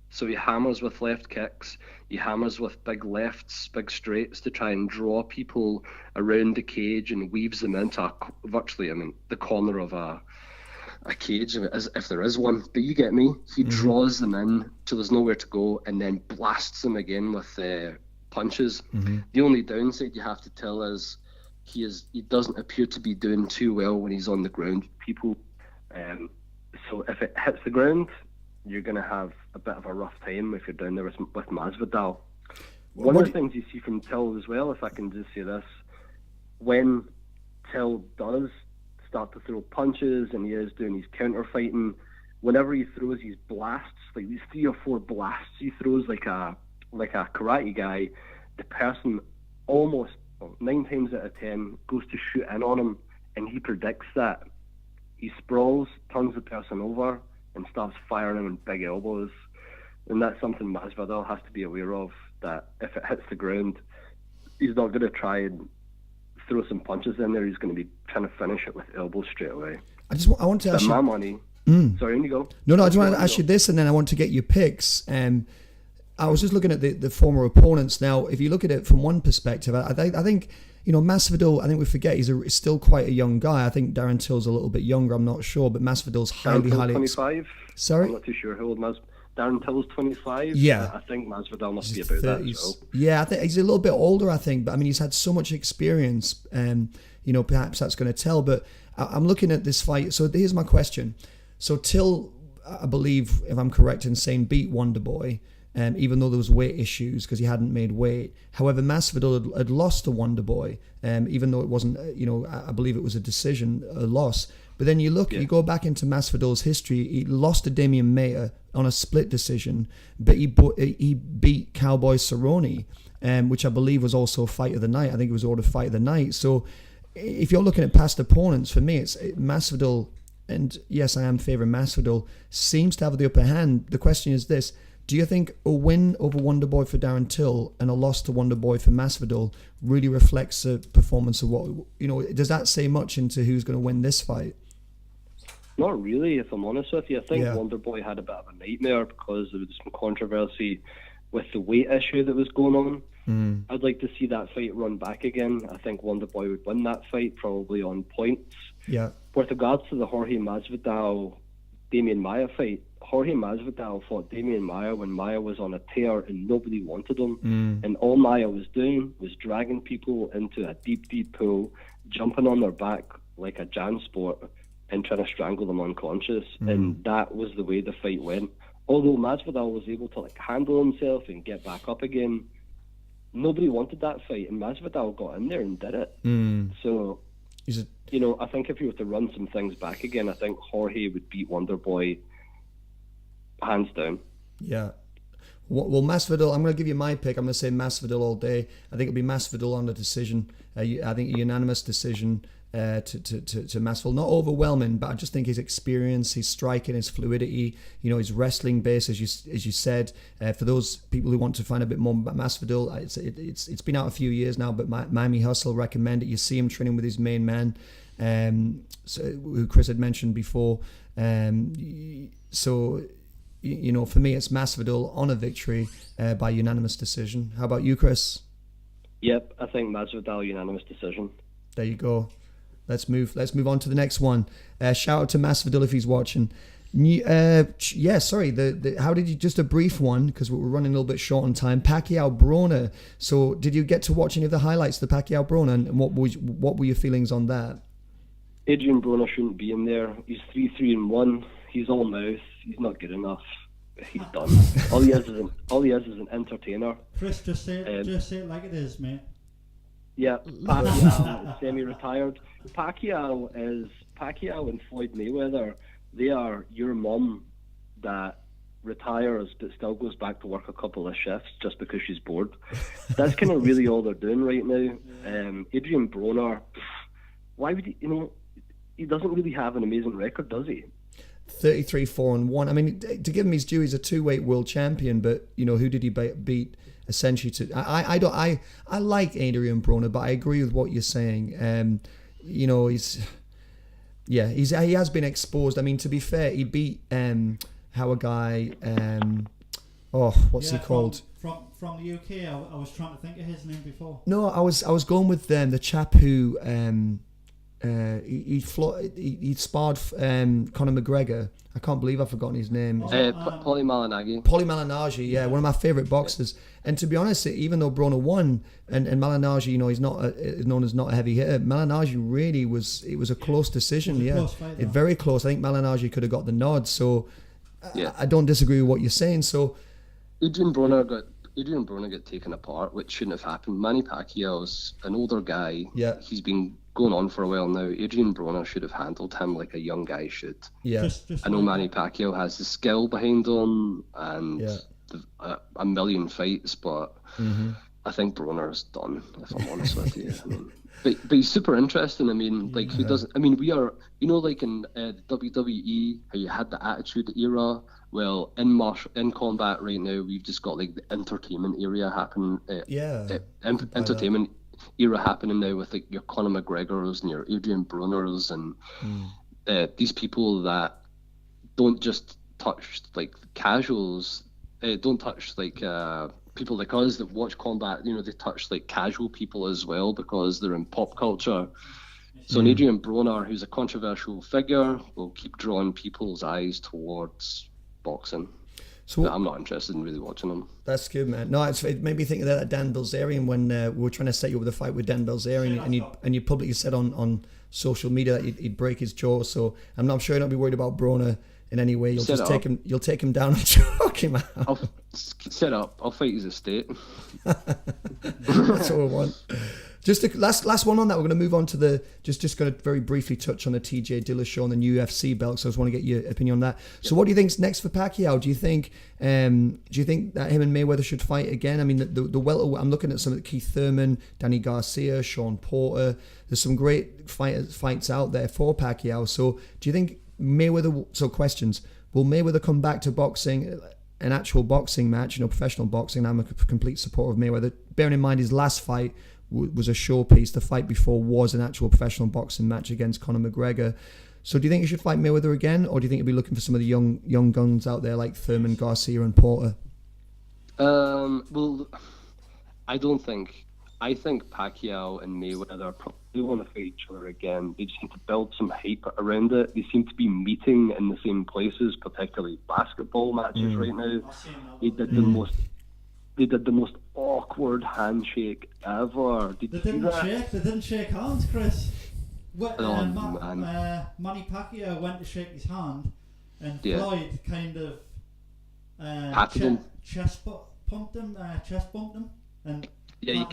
so he hammers with left kicks, he hammers with big lefts, big straights to try and draw people around the cage and weaves them into virtually, the corner of a cage, as if there is one. But you get me. He draws them in till there's nowhere to go, and then blasts them again with punches. The only downside you have to tell is he doesn't appear to be doing too well when he's on the ground with people. So if it hits the ground, you're going to have a bit of a rough time if you're down there with Masvidal. One of the things you see from Till as well, if I can just say this, when Till does start to throw punches and he is doing his counter fighting, whenever he throws his blasts, like these 3 or 4 blasts he throws like a karate guy, the person almost 9 times out of 10 goes to shoot in on him, and he predicts that. He sprawls, turns the person over, and starts firing him in big elbows. And that's something Masvidal has to be aware of, that if it hits the ground, he's not going to try and throw some punches in there. He's going to be trying to finish it with elbows straight away. I want to ask you... my money... Sorry, on you go. No, I just want to ask you this, and then I want to get your picks. I was just looking at the former opponents. Now, if you look at it from one perspective, I think, you know, Masvidal, I think we forget he's still quite a young guy. I think Darren Till's a little bit younger, I'm not sure, but Masvidal's highly... 25? Sorry? I'm not too sure how old Darren Till's 25. Yeah. I think Masvidal must be about 30s. That as well. Yeah, I think he's a little bit older, I think, but I mean, he's had so much experience, you know, perhaps that's going to tell, but I'm looking at this fight. So here's my question. So Till, I believe, if I'm correct in saying, beat Wonderboy, even though there was weight issues because he hadn't made weight. However, Masvidal had lost to Wonderboy, even though it wasn't, you know, I believe it was a loss. But then you you go back into Masvidal's history, he lost to Damian Maia on a split decision, but he beat Cowboy Cerrone, which I believe was also fight of the night. I think it was ordered fight of the night. So if you're looking at past opponents, for me, it's Masvidal, and yes, I am favouring Masvidal, seems to have the upper hand. The question is this: do you think a win over Wonderboy for Darren Till and a loss to Wonderboy for Masvidal really reflects the performance of what, you know, does that say much into who's going to win this fight? Not really, if I'm honest with you. I think Wonderboy had a bit of a nightmare because there was some controversy with the weight issue that was going on. I'd like to see that fight run back again. I think Wonderboy would win that fight, probably on points. Yeah. With regards to the Jorge Masvidal Damian Maia fight, Jorge Masvidal fought Damian Maia when Maia was on a tear and nobody wanted him. And all Maia was doing was dragging people into a deep, deep pool, jumping on their back like a Jan sport and trying to strangle them unconscious. And that was the way the fight went. Although Masvidal was able to handle himself and get back up again, nobody wanted that fight, and Masvidal got in there and did it. So, you know, I think if you were to run some things back again, I think Jorge would beat Wonderboy hands down. Yeah. Well, Masvidal, I'm going to give you my pick. I'm going to say Masvidal all day. I think it'll be Masvidal on the decision. I think a unanimous decision to Masvidal. Not overwhelming, but I just think his experience, his striking, his fluidity, you know, his wrestling base, as you said. For those people who want to find a bit more about Masvidal, it's been out a few years now, but Miami Hustle recommend it. You see him training with his main man, who Chris had mentioned before. So, you know, for me, it's Masvidal on a victory by unanimous decision. How about you, Chris? Yep, I think Masvidal unanimous decision. There you go. Let's move on to the next one. Shout out to Masvidal if he's watching. Yeah, sorry. How did you, just a brief one, because we're running a little bit short on time. Pacquiao Broner. So did you get to watch any of the highlights of the Pacquiao Broner, and what were your feelings on that? Adrien Broner shouldn't be in there. He's 3-3-1. He's all mouth. He's not good enough. He's done. all he is an entertainer. Chris, just say it like it is, mate. Yeah, Pacquiao is semi-retired. Pacquiao and Floyd Mayweather. They are your mum that retires but still goes back to work a couple of shifts just because she's bored. That's kind of really all they're doing right now. Adrien Broner, why would he doesn't really have an amazing record, does he? 33-4-1. I mean, to give him his due, he's a 2-weight world champion, but who did he beat? Essentially, I like Adrien Broner, but I agree with what you're saying. He has been exposed. I mean, to be fair, he beat how a guy what's he called? From the UK. I was trying to think of his name before. No, I was going with the chap who he sparred Conor McGregor. I can't believe I've forgotten his name. Paulie Malignaggi. Paulie Malignaggi, yeah, one of my favourite boxers. And to be honest, even though Broner won, and Malignaggi, he's not known as not a heavy hitter. Malignaggi really it was a close decision, close fight, very close. I think Malignaggi could have got the nod. So I don't disagree with what you're saying. So Adrien Broner got taken apart, which shouldn't have happened. Manny Pacquiao's an older guy. Yeah, he's been going on for a while now. Adrien Broner should have handled him like a young guy should. Yeah, I know Manny Pacquiao has the skill behind him and a million fights, but I think Broner's done, if I'm honest with you. I mean, but he's super interesting. I mean, like, who doesn't? I mean, we are, like in the WWE, how you had the Attitude Era. Well, in combat right now, we've just got like the entertainment area happening. Entertainment era happening now with like your Conor McGregors and your Adrien Broners and these people that don't just touch like casuals. Don't touch like people like us that watch combat. They touch like casual people as well because they're in pop culture. So an Adrien Broner, who's a controversial figure, will keep drawing people's eyes towards boxing. So I'm not interested in really watching him. That's good, man. No, it made me think of that Dan Bilzerian when we were trying to set you up with a fight with Dan Bilzerian, and you publicly said on social media that he'd break his jaw. So I'm sure you're not be worried about Broner in any way. You'll take him down and choke him out. I'll set up. I'll fight his estate. That's all I want. Just the last one on that. We're going to move on to just going to very briefly touch on the TJ Dillashaw and the UFC belt. So I just want to get your opinion on that. Yep. So what do you think's next for Pacquiao? Do you think that him and Mayweather should fight again? I mean, the welterweight. I'm looking at some of the Keith Thurman, Danny Garcia, Sean Porter. There's some great fights out there for Pacquiao. So do you think Mayweather? So questions: will Mayweather come back to boxing? An actual boxing match, professional boxing. I'm a complete supporter of Mayweather. Bearing in mind his last fight was a showpiece. The fight before was an actual professional boxing match against Conor McGregor. So do you think you should fight Mayweather again, or do you think you'll be looking for some of the young guns out there like Thurman, Garcia and Porter? Well, I think Pacquiao and Mayweather probably want to fight each other again. They just need to build some hype around it. They seem to be meeting in the same places, particularly basketball matches right now. They did the most awkward handshake ever. They didn't shake hands, Chris. Manny Pacquiao went to shake his hand, and Floyd kind of chest bumped him, and he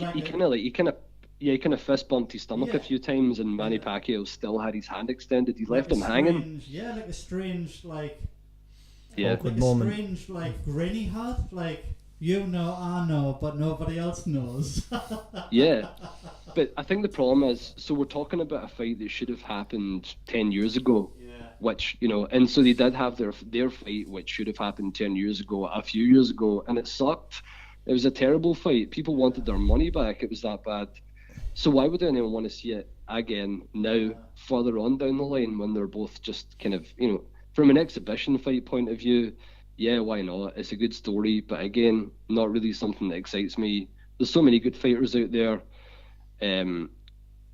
kind of fist bumped his stomach a few times, and Manny Pacquiao still had his hand extended. He left him hanging. Yeah, like a strange awkward moment. Strange grin he had, like. I know, but nobody else knows. Yeah, but I think the problem is, so we're talking about a fight that should have happened 10 years ago, which, and so they did have their fight, which should have happened 10 years ago, a few years ago, and it sucked. It was a terrible fight. People wanted their money back. It was that bad. So why would anyone want to see it again now, further on down the line, when they're both just kind of, from an exhibition fight point of view, yeah, why not? It's a good story, but again, not really something that excites me. There's so many good fighters out there.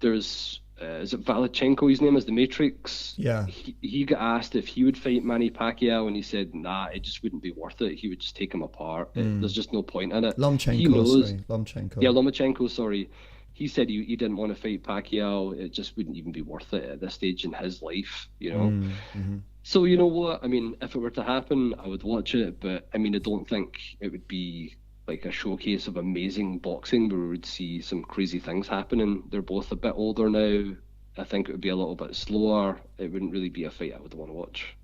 There's is it Valachenko, his name is, the Matrix? Yeah. He got asked if he would fight Manny Pacquiao, and he said, nah, it just wouldn't be worth it. He would just take him apart. There's just no point in it. Lomachenko. Yeah, Lomachenko, sorry. He said he didn't want to fight Pacquiao. It just wouldn't even be worth it at this stage in his life, you know? Mm-hmm. So, you know what? I mean, if it were to happen, I would watch it, but I mean, I don't think it would be like a showcase of amazing boxing where we would see some crazy things happening. They're both a bit older now. I think it would be a little bit slower. It wouldn't really be a fight I would want to watch.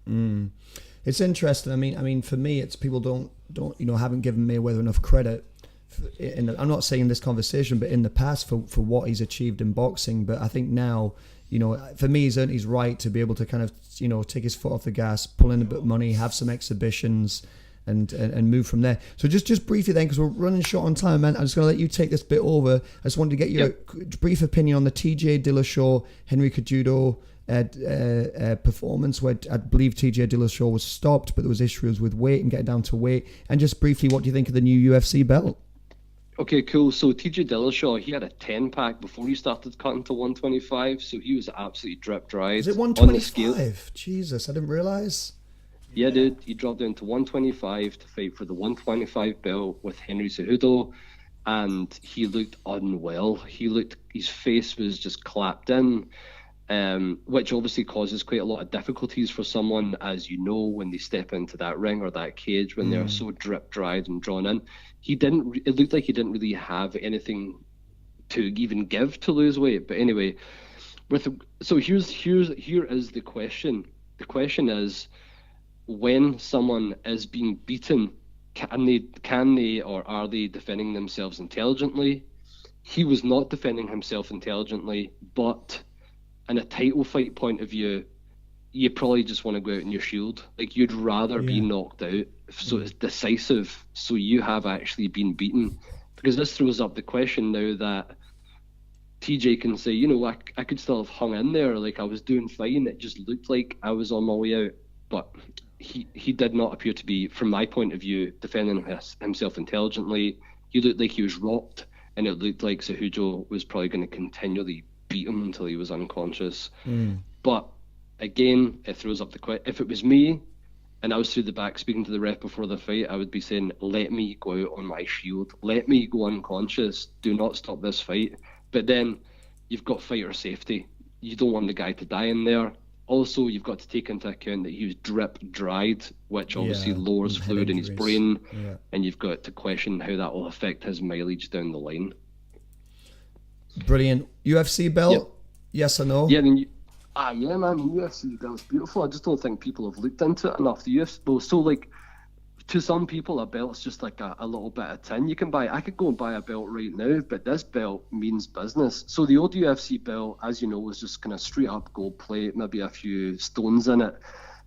It's interesting. I mean, for me, it's people don't haven't given Mayweather enough credit. I'm not saying this conversation, but in the past for what he's achieved in boxing. But I think now, you know, for me, he's earned his right to be able to kind of, you know, take his foot off the gas, pull in a bit of money, have some exhibitions, and move from there. So just briefly then, because we're running short on time, man, I'm just going to let you take this bit over. I just wanted to get your brief opinion on the TJ Dillashaw, Henry Cejudo performance, where I believe TJ Dillashaw was stopped, but there was issues with weight and getting down to weight. And just briefly, what do you think of the new UFC belt? Okay, cool. So TJ Dillashaw, he had a 10-pack before he started cutting to 125, so he was absolutely drip dried. Is it 125? Jesus, I didn't realise. Yeah, dude, he dropped down to 125 to fight for the 125 belt with Henry Cejudo, and he looked unwell. His face was just clapped in, which obviously causes quite a lot of difficulties for someone, as you know, when they step into that ring or that cage, when they're so drip dried and drawn in. It looked like he didn't really have anything to even give to lose weight. But anyway, here is the question. The question is, when someone is being beaten, can they or are they defending themselves intelligently? He was not defending himself intelligently, but in a title fight point of view, you probably just want to go out in your shield. Like, you'd rather be knocked out, so it's decisive, so you have actually been beaten. Because this throws up the question now that TJ can say, you know, I could still have hung in there, like I was doing fine, it just looked like I was on my way out. But he did not appear to be, from my point of view, defending himself intelligently. He looked like he was rocked, and it looked like Cejudo was probably going to continually beat him until he was unconscious. But again, it throws up the question. If it was me and I was through the back speaking to the ref before the fight, I would be saying, let me go out on my shield, let me go unconscious, do not stop this fight. But then you've got fighter safety. You don't want the guy to die in there. Also, you've got to take into account that he was drip dried, which obviously lowers fluid in his brain, and you've got to question how that will affect his mileage down the line. Brilliant. UFC belt? Yep. Yes or no? Yeah, then yeah, man, the UFC belt's beautiful. I just don't think people have looked into it enough. The UFC, well, so like, to some people, a belt's just like a little bit of tin you can buy. I could go and buy a belt right now, but this belt means business. So the old UFC belt, as you know, was just kind of straight up gold plate, maybe a few stones in it.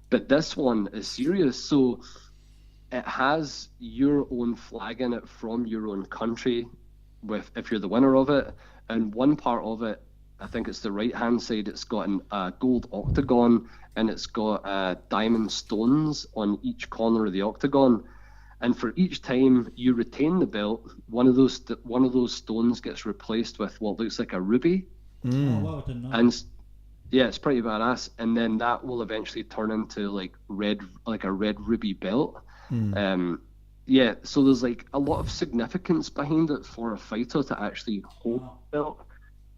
But this one is serious. So it has your own flag in it from your own country, if you're the winner of it. And one part of it, I think it's the right-hand side, it's got a gold octagon, and it's got diamond stones on each corner of the octagon. And for each time you retain the belt, one of those stones gets replaced with what looks like a ruby. Oh, wow, I didn't know. And yeah, it's pretty badass. And then that will eventually turn into like a red ruby belt. Yeah, so there's like a lot of significance behind it for a fighter to actually hold the belt.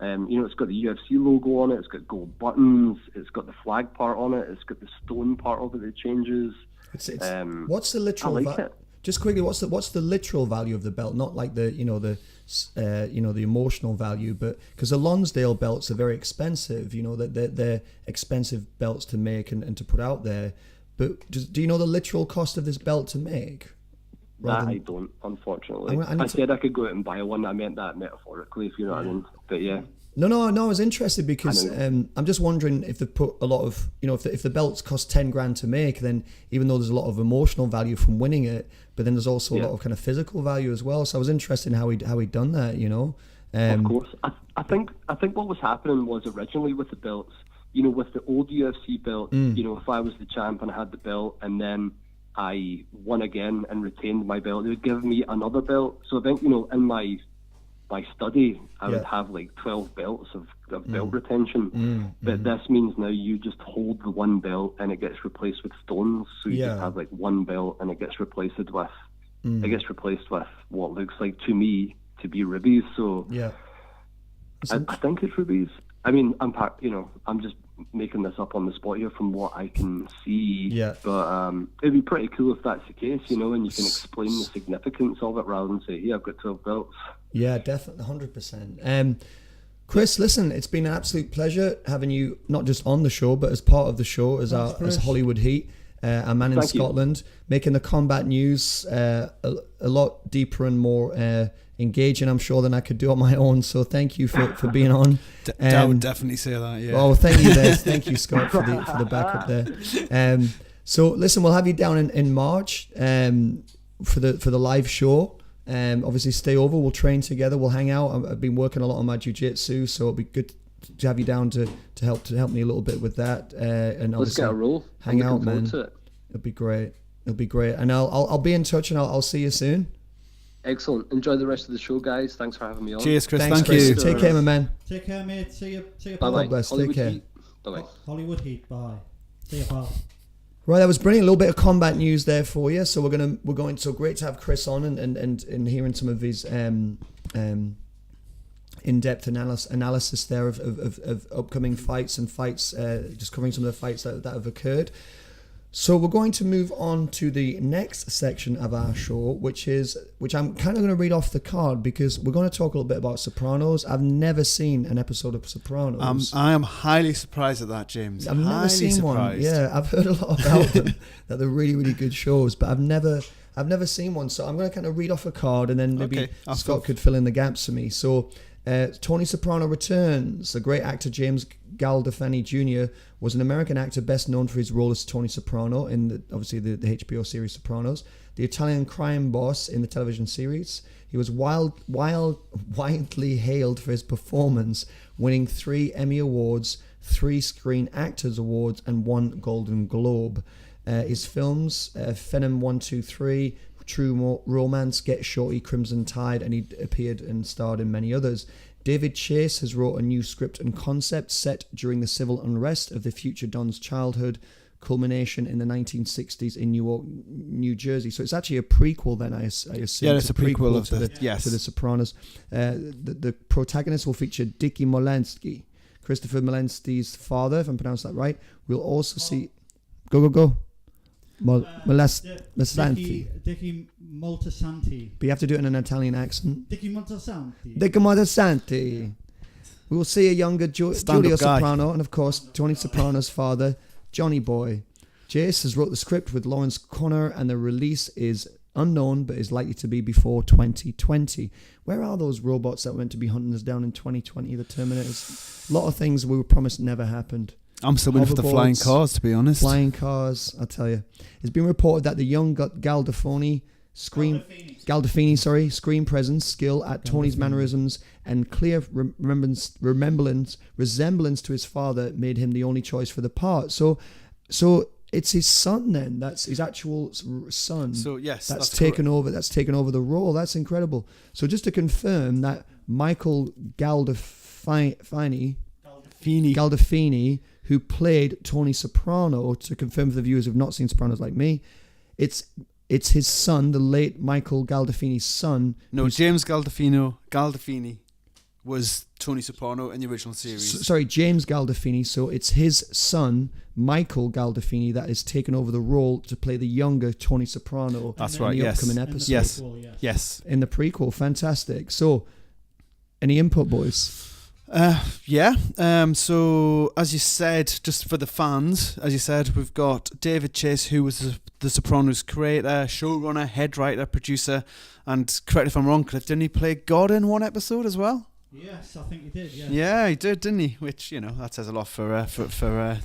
You know, it's got the UFC logo on it, it's got gold buttons, it's got the flag part on it, it's got the stone part of it that changes. What's the literal just quickly, what's the literal value of the belt? Not like the the emotional value, but because the Lonsdale belts are very expensive, you know, they're expensive belts to make and to put out there. But do you know the literal cost of this belt to make? I don't, unfortunately. I said I could go out and buy one. I meant that metaphorically, if you know what I mean. But yeah. No, I was interested because I'm just wondering if they put a lot of, you know, if the belts cost 10 grand to make, then even though there's a lot of emotional value from winning it, but then there's also a lot of kind of physical value as well. So I was interested in how he'd done that, you know. Of course. I think what was happening was originally with the belts, you know, with the old UFC belt, you know, if I was the champ and I had the belt and then I won again and retained my belt, they would give me another belt. So I think, you know, in my by study, I would Yeah. have like 12 belts of belt retention. But this means now you just hold the one belt and it gets replaced with stones. So you Yeah. just have like one belt and it gets replaced with what looks like to me to be rubies. So Yeah. I think it's rubies. I mean, I'm just making this up on the spot here from what I can see. Yeah. But it'd be pretty cool if that's the case, and you can explain the significance of it rather than say, "Yeah, I've got 12 belts." Yeah, definitely, 100%. Chris, listen, it's been an absolute pleasure having you not just on the show, but as part of the show as as Hollywood Heat, a man in Scotland, making the combat news a lot deeper and more engaging, I'm sure, than I could do on my own. So thank you for being on. I would definitely say that. Yeah. Oh, thank you, there. Thank you, Scott, for the backup there. So listen, we'll have you down in March for the live show. Obviously, stay over. We'll train together. We'll hang out. I've been working a lot on my jiu-jitsu, so it'll be good to have you down to help me a little bit with that. And let's get a roll. Hang out, man. It'll be great. And I'll be in touch, and I'll see you soon. Excellent. Enjoy the rest of the show, guys. Thanks for having me on. Cheers, Chris. Thanks, Thank Chris. you. Take care, my man. Take care, mate. See you. Bye bye. God bless. Take care. Bye bye. Hollywood Heat. Bye. See you, pal. Right, that was brilliant. A little bit of combat news there for you. So we're going. So great to have Chris on and hearing some of his in-depth analysis there of upcoming fights and fights. Just covering some of the fights that have occurred. So we're going to move on to the next section of our show, which I'm kind of going to read off the card because we're going to talk a little bit about Sopranos. I've never seen an episode of Sopranos. I am highly surprised at that, James. I've never seen one. Yeah, I've heard a lot about them, that they're really, really good shows, but I've never seen one. So I'm going to kind of read off a card and then maybe Scott could fill in the gaps for me. So Tony Soprano Returns. The great actor James Gandolfini Jr. was an American actor best known for his role as Tony Soprano in the HBO series Sopranos, the Italian crime boss in the television series. He was widely hailed for his performance, winning 3 Emmy Awards, 3 Screen Actors Awards, and 1 Golden Globe. His films, Phenom 123, True Romance, Get Shorty, Crimson Tide, and he appeared and starred in many others. David Chase has wrote a new script and concept set during the civil unrest of the future Don's childhood, culmination in the 1960s in Newark, New Jersey. So it's actually a prequel then, I assume. Yeah, it's a prequel to the Sopranos. The protagonist will feature Dickie Molensky, Christopher Molensky's father, if I'm pronouncing that right. We'll also see... Go. Molesanti. Dickie Moltisanti. But you have to do it in an Italian accent. Dickie Moltisanti. Dickie Moltisanti. We will see a younger Giulio Soprano and, of course, Tony Soprano's father, Johnny Boy. Jace has wrote the script with Lawrence Connor, and the release is unknown, but is likely to be before 2020. Where are those robots that were meant to be hunting us down in 2020, the Terminators? A lot of things we were promised never happened. I'm still waiting for the flying cars, to be honest. Flying cars, I'll tell you. It's been reported that the young Gandolfini screen presence, skill at Tony's mannerisms, and clear resemblance to his father made him the only choice for the part. So it's his son then. That's his actual son. So yes, that's taken over. That's taken over the role. That's incredible. So just to confirm that Michael Gandolfini, who played Tony Soprano, to confirm for the viewers who've not seen Sopranos like me, it's his son, the late Michael Gandolfini's son. No, James Gandolfini was Tony Soprano in the original series. Sorry, James Gandolfini. So it's his son, Michael Gandolfini, that has taken over the role to play the younger Tony Soprano. That's right. In the upcoming episode. Yes. In the prequel, fantastic. So, any input, boys? So as you said, just for the fans, as you said, we've got David Chase, who was the Sopranos creator, showrunner, head writer, producer, and correct if I'm wrong, Cliff, didn't he play God in one episode as well? Yes, I think he did. Yeah, he did, didn't he? Which, that says a lot for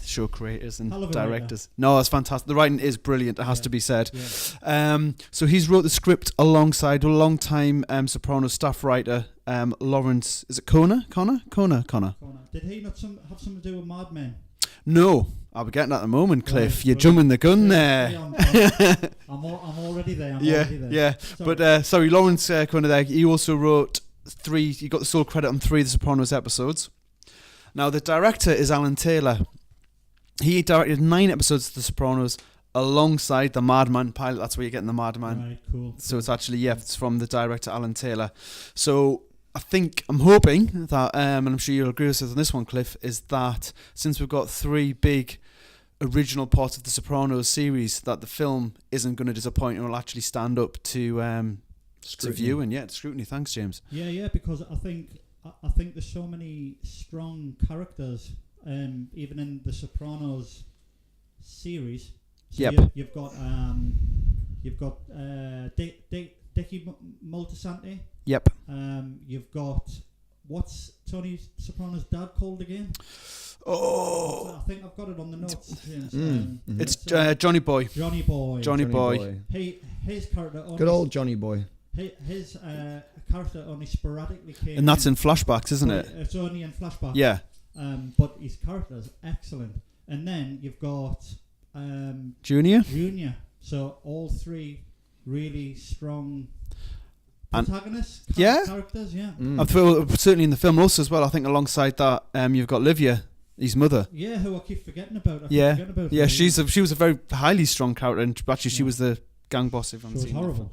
show creators and directors. Writer. No, that's fantastic. The writing is brilliant. It has to be said. Yeah. So he's wrote the script alongside a long-time Sopranos staff writer, Lawrence. Is it Connor? Did he not have something to do with Mad Men? No, I'll be getting that at the moment, Cliff. You're jumping the gun there. I'm already there. Yeah. Sorry. But sorry, Lawrence Connor there. He also wrote You got the sole credit on 3 of the Sopranos episodes. Now the director is Alan Taylor. He directed 9 episodes of the Sopranos alongside the Madman pilot. That's where you're getting the Madman. Right, cool. So it's actually, it's from the director Alan Taylor. So I'm hoping that, and I'm sure you'll agree with us on this one, Cliff, is that since we've got 3 big original parts of the Sopranos series, that the film isn't going to disappoint and will actually stand up to view and scrutiny. Thanks, James. Yeah, because I think there's so many strong characters, even in the Sopranos series. So Yep. You've got Dickie Moltisanti. Yep. You've got, what's Tony Soprano's dad called again? Oh, I think I've got it on the notes. James. it's Johnny Boy. Johnny Boy. Johnny Boy. His character. Good old Johnny Boy. His character only sporadically came. And that's in flashbacks, isn't it? It's only in flashbacks. Yeah. But his character is excellent. And then you've got Junior. So all 3 really strong And- protagonists, Yeah. characters, yeah. I feel certainly in the film also as well. I think alongside that, you've got Livia, his mother. Yeah, who I keep forgetting about. Yeah, her. she was a very highly strong character, and actually she was the gang boss. If I'm She was seeing horrible.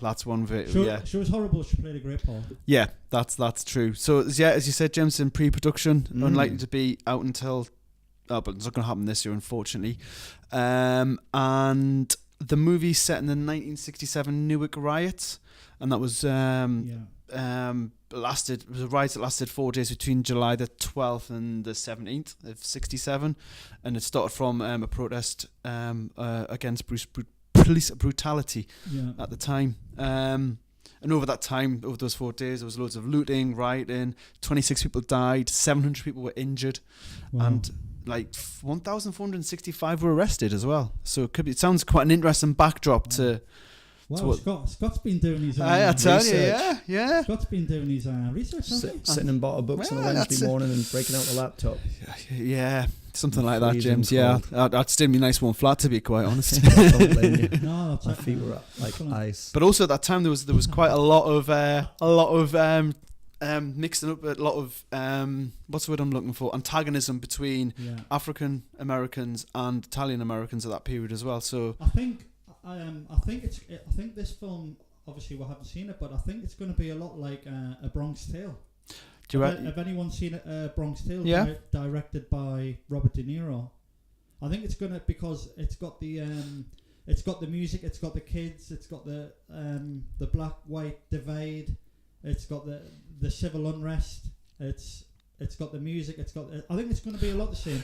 That's one of it. She was horrible. She played a great part. Yeah, that's true. So as you said, James, in pre-production, unlikely to be out until. Oh, but it's not going to happen this year, unfortunately. And the movie's set in the 1967 Newark riots, and that was lasted. It was a riot that lasted 4 days between July the 12th and the 17th of 67, and it started from a protest against police brutality at the time. And over that time, over those 4 days, there was loads of looting, rioting. 26 people died, 700 people were injured, and like 1,465 were arrested as well. So it sounds quite an interesting backdrop to. Well, Scott's been doing his I tell you, research. yeah. Scott's been doing his research, hasn't he? Sitting and bought books on a Wednesday morning and breaking out the laptop. Yeah, something like that, Freezing James. Yeah, cold. I'd still be nice one flat, to be quite honest. Don't blame you. No, My feet were like ice. But also at that time there was quite a lot of mixing up, a lot of what's the word I'm looking for? Antagonism between African Americans and Italian Americans at that period as well. So I think this film, obviously we haven't seen it, but I think it's going to be a lot like A Bronx Tale. Have anyone seen A Bronx Tale? Yeah. Directed by Robert De Niro. I think it's gonna, because it's got the music, it's got the kids, it's got the black white divide, it's got the civil unrest, it's got the music, I think it's going to be a lot the same.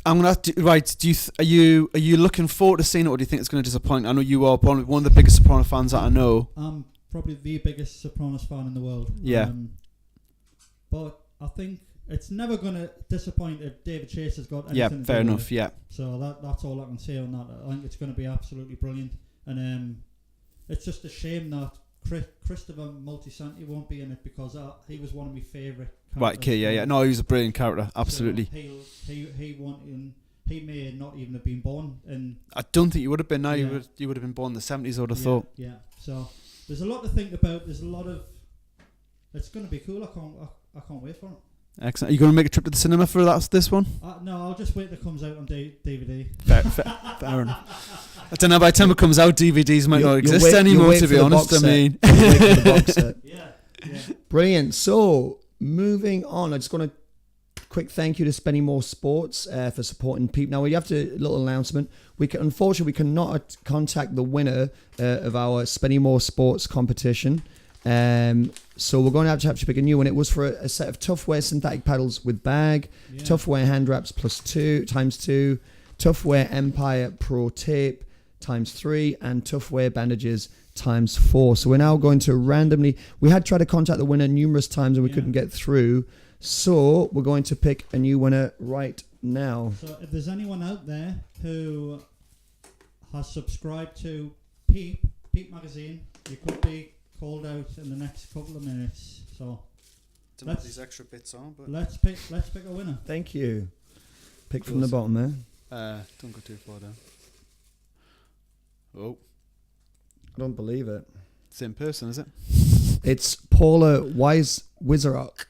I'm gonna have to, right. Are you looking forward to seeing it, or do you think it's going to disappoint? I know you are one of the biggest Soprano fans that I know. I'm probably the biggest Sopranos fan in the world. Yeah. But I think it's never going to disappoint if David Chase has got anything to fair do enough. with it. Yeah. So that's all I can say on that. I think it's going to be absolutely brilliant, and it's just a shame that Christopher Moltisanti won't be in it, because he was one of my favourite characters. Right. Okay. Yeah. No, he was a brilliant character. Absolutely. So he may not even have been born, and I don't think you would have been. No, Yeah. you would have been born in the 70s. I would have thought. Yeah. So there's a lot to think about. There's a lot of. It's going to be cool. I can't wait for it. Excellent. Are you going to make a trip to the cinema for this one? No, I'll just wait till it comes out on DVD. Fair enough. I don't know. By the time it comes out, DVDs might not exist anymore. wait To for be the honest, box I mean. set. You'll wait for the box set. Yeah. Brilliant. So moving on, I just want to quick thank you to Spenny More Sports for supporting Peep. Now we have to little announcement. Unfortunately we cannot contact the winner of our Spenny More Sports competition. So we're going to have to pick a new one. It was for a set of Toughwear synthetic paddles with bag, Toughwear hand wraps ×2, Toughwear Empire Pro tape ×3, and Toughwear bandages ×4. So we're now going to randomly. We had tried to contact the winner numerous times and we couldn't get through. So we're going to pick a new winner right now. So if there's anyone out there who has subscribed to Peep magazine, you could be called out in the next couple of minutes. So Don't know what these extra bits are, but let's pick a winner. Thank you. Pick from the bottom there. don't go too far down. Oh, I don't believe it. it's in person, is it? It's Paula Wizarok.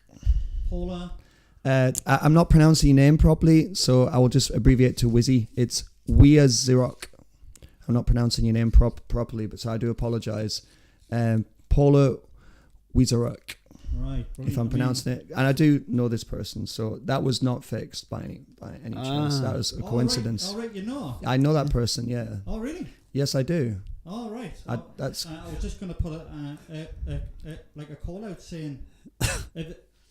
Paula. I'm not pronouncing your name properly, so I will just abbreviate to Wizzy. It's Wizarok. I'm not pronouncing your name properly, but so I do apologise. Paula Wizarok. Right. If I'm pronouncing it, and I do know this person, so that was not fixed by any chance. That was a coincidence. All right, you know. I know that person. Yeah. Oh, really? Yes, I do. All right. I was just going to put like a call out saying,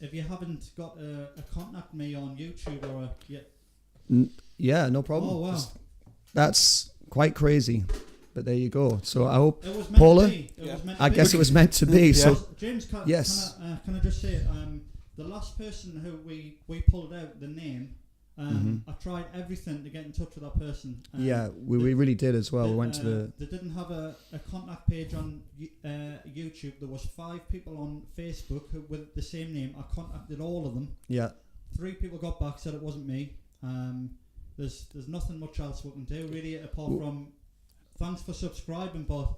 if you haven't got a contact me on YouTube or yeah, no problem. Oh wow. That's quite crazy. But there you go. So I hope it was meant Paula. To be. It was meant to I be. guess it was meant to be. So James, yes. Can I just say, the last person who we pulled out the name, I tried everything to get in touch with that person. Yeah, we really did as well. We went to the. They didn't have a contact page on YouTube. There was 5 people on Facebook who, with the same name. I contacted all of them. Yeah. 3 people got back, said it wasn't me. There's nothing much else we can do really apart from. Thanks for subscribing, but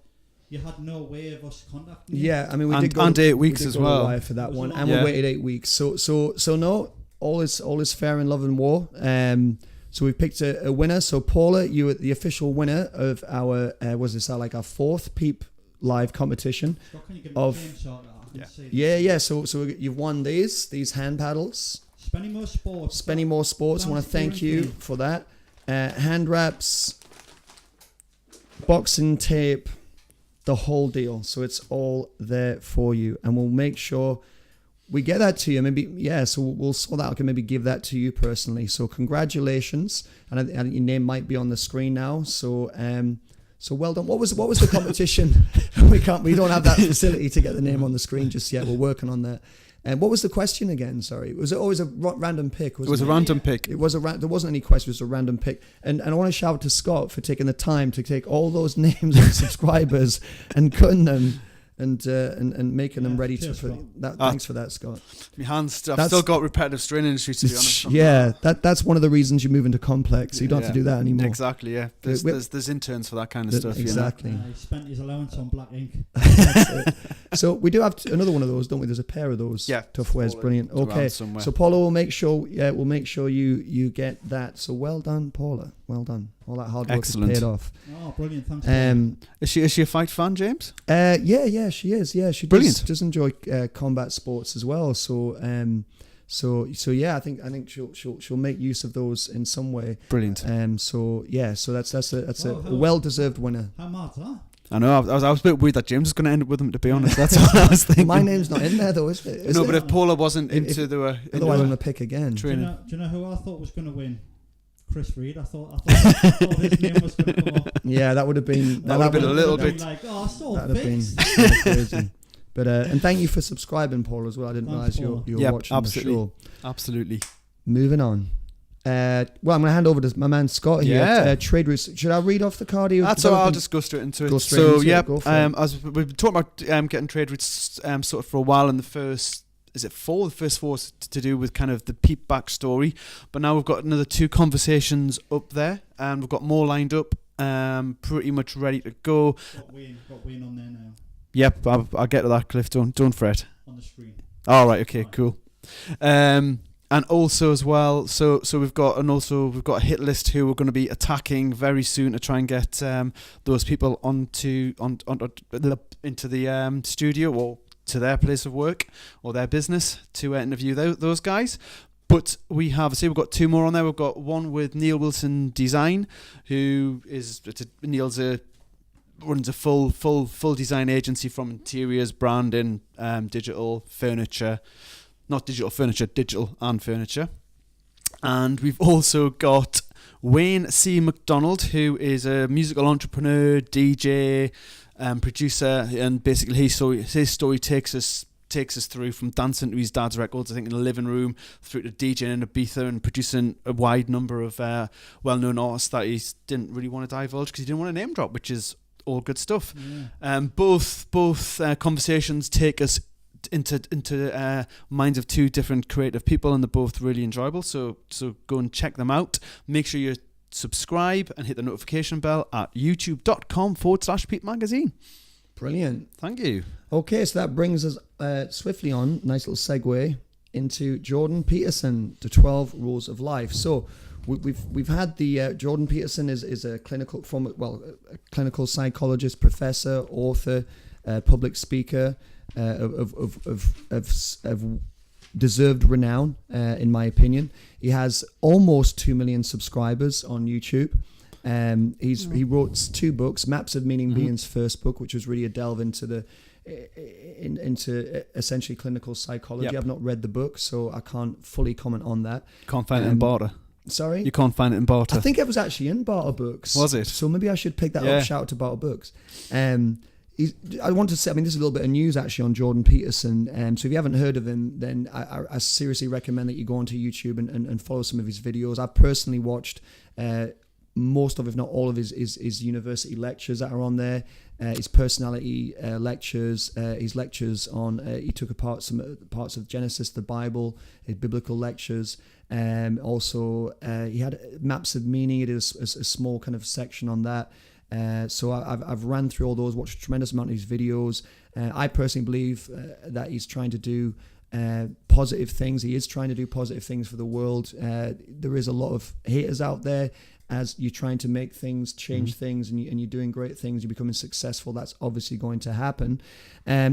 you had no way of us contacting you. Yeah, I mean, we did go 8 weeks as well for that one, and we waited 8 weeks. So no, all is fair in love and war. So we picked a winner. So Paula, you are the official winner of our our 4th Peep Live competition. Can you give of me a shot yeah. So you've won these hand paddles. Spenny More Sports. I want to thank you for that. Hand wraps. Boxing tape, the whole deal. So it's all there for you, and we'll make sure we get that to you. So we'll sort that out. I can maybe give that to you personally. So congratulations, and I think your name might be on the screen now. So so well done. What was the competition? we don't have that facility to get the name on the screen just yet. We're working on that. And what was the question again? Sorry, was it always a random pick? It was a random pick. It was there wasn't any question. It was a random pick. And I want to shout out to Scott for taking the time to take all those names of subscribers and cutting them and making them ready for that. Thanks for that, Scott. My hands. I've still got repetitive strain injury, to be honest. Yeah, that's one of the reasons you move into complex. So you don't have to do that anymore. Exactly. Yeah. There's interns for that kind of stuff. Exactly. He spent his allowance on black ink. So we do have another one of those, don't we? There's a pair of those. Yeah. Tough wares, brilliant. Okay. So Paula will make sure. Yeah, we'll make sure you get that. So well done, Paula. Well done. All that hard work has paid off. Oh, brilliant! Thanks. Is she a fight fan, James? Yeah, she is. Yeah, she does enjoy combat sports as well. So yeah, I think she'll make use of those in some way. Brilliant. So that's a well-deserved winner. How mad, huh? I know. I was a bit worried that James was going to end up with them. To be honest, that's what I was thinking. My name's not in there though, is it? But if Paula wasn't into the otherwise I'm going to pick again. Do you know who I thought was going to win? Chris Reid. I thought his name was going to come up. Yeah, that would have been a little bit like, oh, so that would have been crazy. But and thank you for subscribing, Paul, as well. I didn't realise you were watching the show. Absolutely. Moving on. Well, I'm going to hand over to my man Scott here. Yeah. Trade routes. Should I read off the card? That's all. I'll just go straight into it. As we've been talking about getting trade routes sort of for a while, in the first. Is it 4? The first 4 is to do with kind of the Peep backstory, but now we've got another 2 conversations up there, and we've got more lined up, pretty much ready to go. Got Wayne on there now. Yep, I'll get to that, Cliff. Don't fret. On the screen. All right. Okay. Cool. And also as well, so we've got a hit list who we're going to be attacking very soon to try and get those people into the studio or to their place of work or their business to interview those guys. But we've got 2 more on there. We've got one with Neil Wilson Design, who runs a full design agency from interiors, branding, digital furniture, not digital furniture, digital and furniture. And we've also got Wayne C. McDonald, who is a musical entrepreneur, DJ, producer, and basically his story takes us through from dancing to his dad's records, I think in the living room, through to DJing in Ibiza and producing a wide number of well-known artists that he didn't really want to divulge because he didn't want to name drop, which is all good stuff. Yeah. Both conversations take us into minds of 2 different creative people, and they're both really enjoyable. So go and check them out. Make sure you subscribe and hit the notification bell at youtube.com/Peep Magazine. Brilliant. Thank you. Okay, so that brings us swiftly on, nice little segue, into Jordan Peterson, the 12 Rules of Life. So we've had the Jordan Peterson is a clinical a clinical psychologist, professor, author, public speaker of deserved renown, in my opinion. He has almost 2 million subscribers on YouTube. He wrote 2 books, Maps of Meaning being his first book, which was really a delve into into essentially clinical psychology. Yep. I've not read the book, so I can't fully comment on that. Can't find it in Barter. Sorry? You can't find it in Barter. I think it was actually in Barter Books. Was it? So maybe I should pick that up. Shout out to Barter Books. I want to say, this is a little bit of news actually on Jordan Peterson. So if you haven't heard of him, then I seriously recommend that you go onto YouTube and follow some of his videos. I've personally watched most of, if not all of his university lectures that are on there. His personality lectures, his lectures on, he took apart some parts of Genesis, the Bible, his biblical lectures. Also, he had Maps of Meaning. It is a small kind of section on that. So I've ran through all those, watched a tremendous amount of his videos. I personally believe that he's trying to do positive things. He is trying to do positive things for the world. There is a lot of haters out there. As you're trying to make things, change things, and you're doing great things, you're becoming successful, that's obviously going to happen.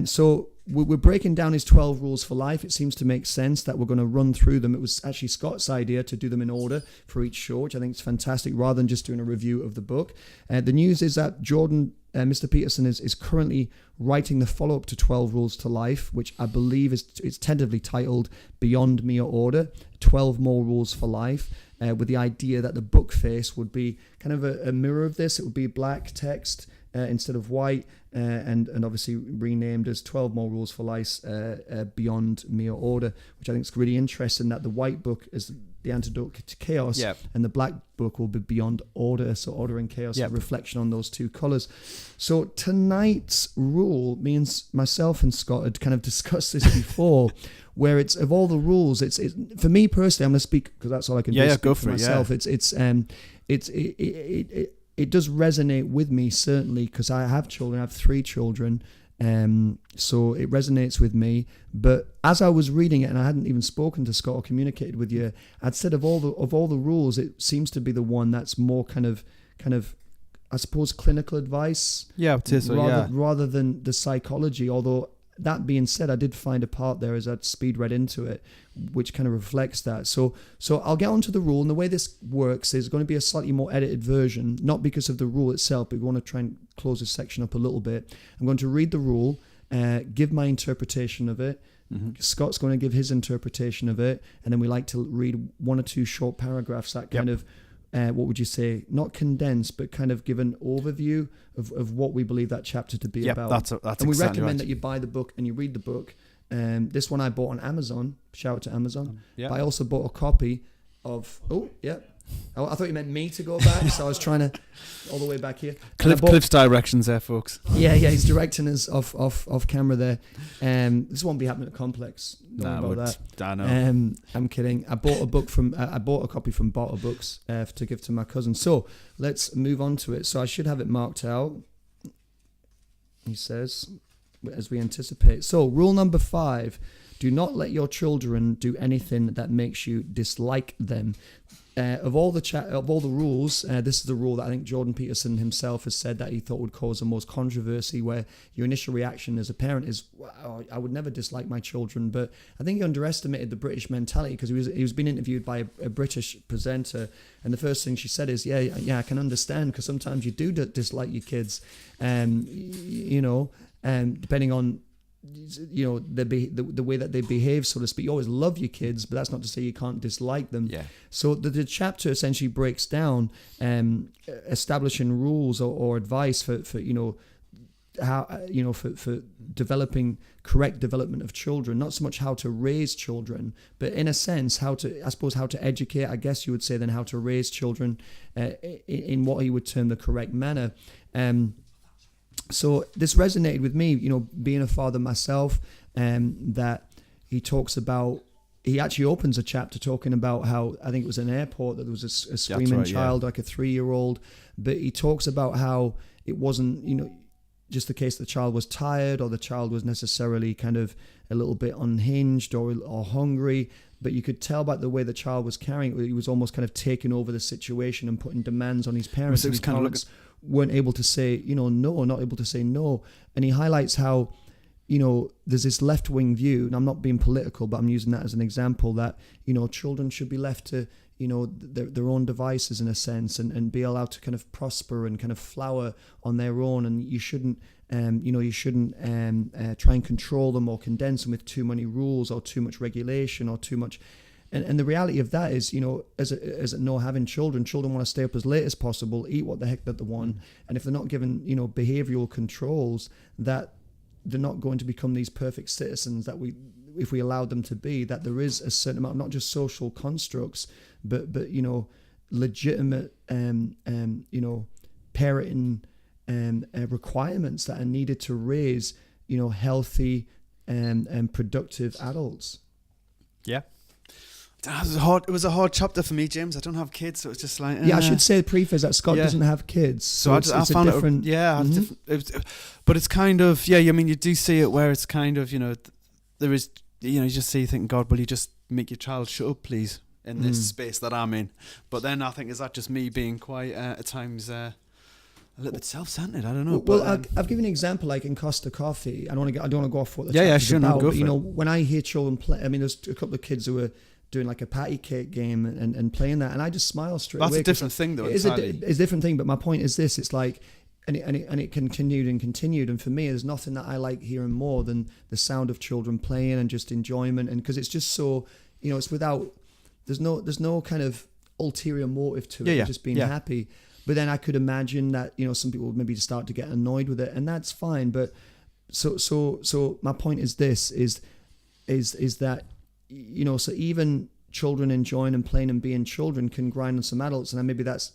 So we're breaking down his 12 rules for life. It seems to make sense that we're going to run through them. It was actually Scott's idea to do them in order for each show, which I think is fantastic, rather than just doing a review of the book. The news is that Mr. Peterson is currently writing the follow-up to 12 Rules to Life, which I believe it's tentatively titled Beyond Mere Order, 12 More Rules for Life. With the idea that the book face would be kind of a mirror of this. It would be black text instead of white, and obviously renamed as 12 More Rules for Life, Beyond Mere Order, which I think is really interesting, that the white book is the antidote to chaos, and the black book will be Beyond Order, so order and chaos, a reflection on those 2 colours. So tonight's rule means myself and Scott had kind of discussed this before, where it's, of all the rules, it's for me personally, I'm going to speak because that's all I can do. Go for myself. It does resonate with me, certainly, because I have children. I have 3 children, so it resonates with me. But as I was reading it, and I hadn't even spoken to Scott or communicated with you, I'd said of all the rules, it seems to be the one that's more kind of I suppose clinical advice, rather than the psychology. Although that being said, I did find a part there as I'd speed read into it, which kind of reflects that. So I'll get onto the rule, and the way this works is going to be a slightly more edited version, not because of the rule itself, but we want to try and close this section up a little bit. I'm going to read the rule, give my interpretation of it. Scott's going to give his interpretation of it, and then we like to read 1 or 2 short paragraphs that kind of, what would you say, not condensed, but kind of give an overview of what we believe that chapter to be about. That's and exactly we recommend right. that you buy the book and you read the book. This one I bought on Amazon. Shout out to Amazon. But I also bought a copy of... I thought you meant me to go back, so I was trying to... All the way back here. Cliff's directions there, folks. Yeah, he's directing us off camera there. This won't be happening at Complex. Don't worry about that. I know. I'm kidding. I bought a copy from Barter Books to give to my cousin. So let's move on to it. So I should have it marked out. He says, as we anticipate. So rule number 5: do not let your children do anything that makes you dislike them. Of all the rules, this is the rule that I think Jordan Peterson himself has said that he thought would cause the most controversy, where your initial reaction as a parent is, wow, I would never dislike my children. But I think he underestimated the British mentality, because he was being interviewed by a British presenter, and the first thing she said is, I can understand, because sometimes you do dislike your kids, depending on the way that they behave, so to speak. You always love your kids, but that's not to say you can't dislike them. So the chapter essentially breaks down establishing rules or advice for how for developing correct development of children. Not so much how to raise children, but in a sense how to educate, I guess you would say, then how to raise children in what he would term the correct manner. So this resonated with me, being a father myself, that he talks about. He actually opens a chapter talking about how, I think it was an airport, that there was a screaming child, like a 3-year-old. But he talks about how it wasn't, just the case the child was tired, or the child was necessarily kind of a little bit unhinged or hungry. But you could tell by the way the child was carrying it, he was almost kind of taking over the situation and putting demands on his parents. So it was and his kind of parents weren't able to say, no, not able to say no. And he highlights how, there's this left-wing view, and I'm not being political, but I'm using that as an example, that, children should be left to, their own devices in a sense, and be allowed to kind of prosper and kind of flower on their own. And you shouldn't, try and control them or condense them with too many rules or too much regulation or too much. And the reality of that is, having children want to stay up as late as possible, eat what the heck that they want. And if they're not given, behavioral controls, that they're not going to become these perfect citizens that if we allowed them to be, that there is a certain amount, not just social constructs, but legitimate, parenting requirements that are needed to raise, healthy and productive adults. Yeah. It was a hard chapter for me, James. I don't have kids, so it's just like... Yeah, I should say the preface that Scott doesn't have kids. So I found different... But it's kind of... Yeah, I mean, you do see it where it's kind of, there is... you just see, you think, God, will you just make your child shut up, please, in this space that I'm in? But then I think, is that just me being quite, at times... a little bit self-centered, I don't know. Well, I've given an example, like in Costa Coffee. I don't want to go off what the sure, about, go but, for it. when I hear children play, I mean, there's a couple of kids who were doing like a patty cake game and playing that, and I just smile straight away. That's a different thing, though. It's a different thing, but my point is this: it's like, and it continued, and for me, there's nothing that I like hearing more than the sound of children playing and just enjoyment, and because it's just so, it's without, there's no kind of ulterior motive to it, just being happy. But then I could imagine that, some people would maybe start to get annoyed with it, and that's fine. But so my point is this: is that, so even children enjoying and playing and being children can grind on some adults, and then maybe that's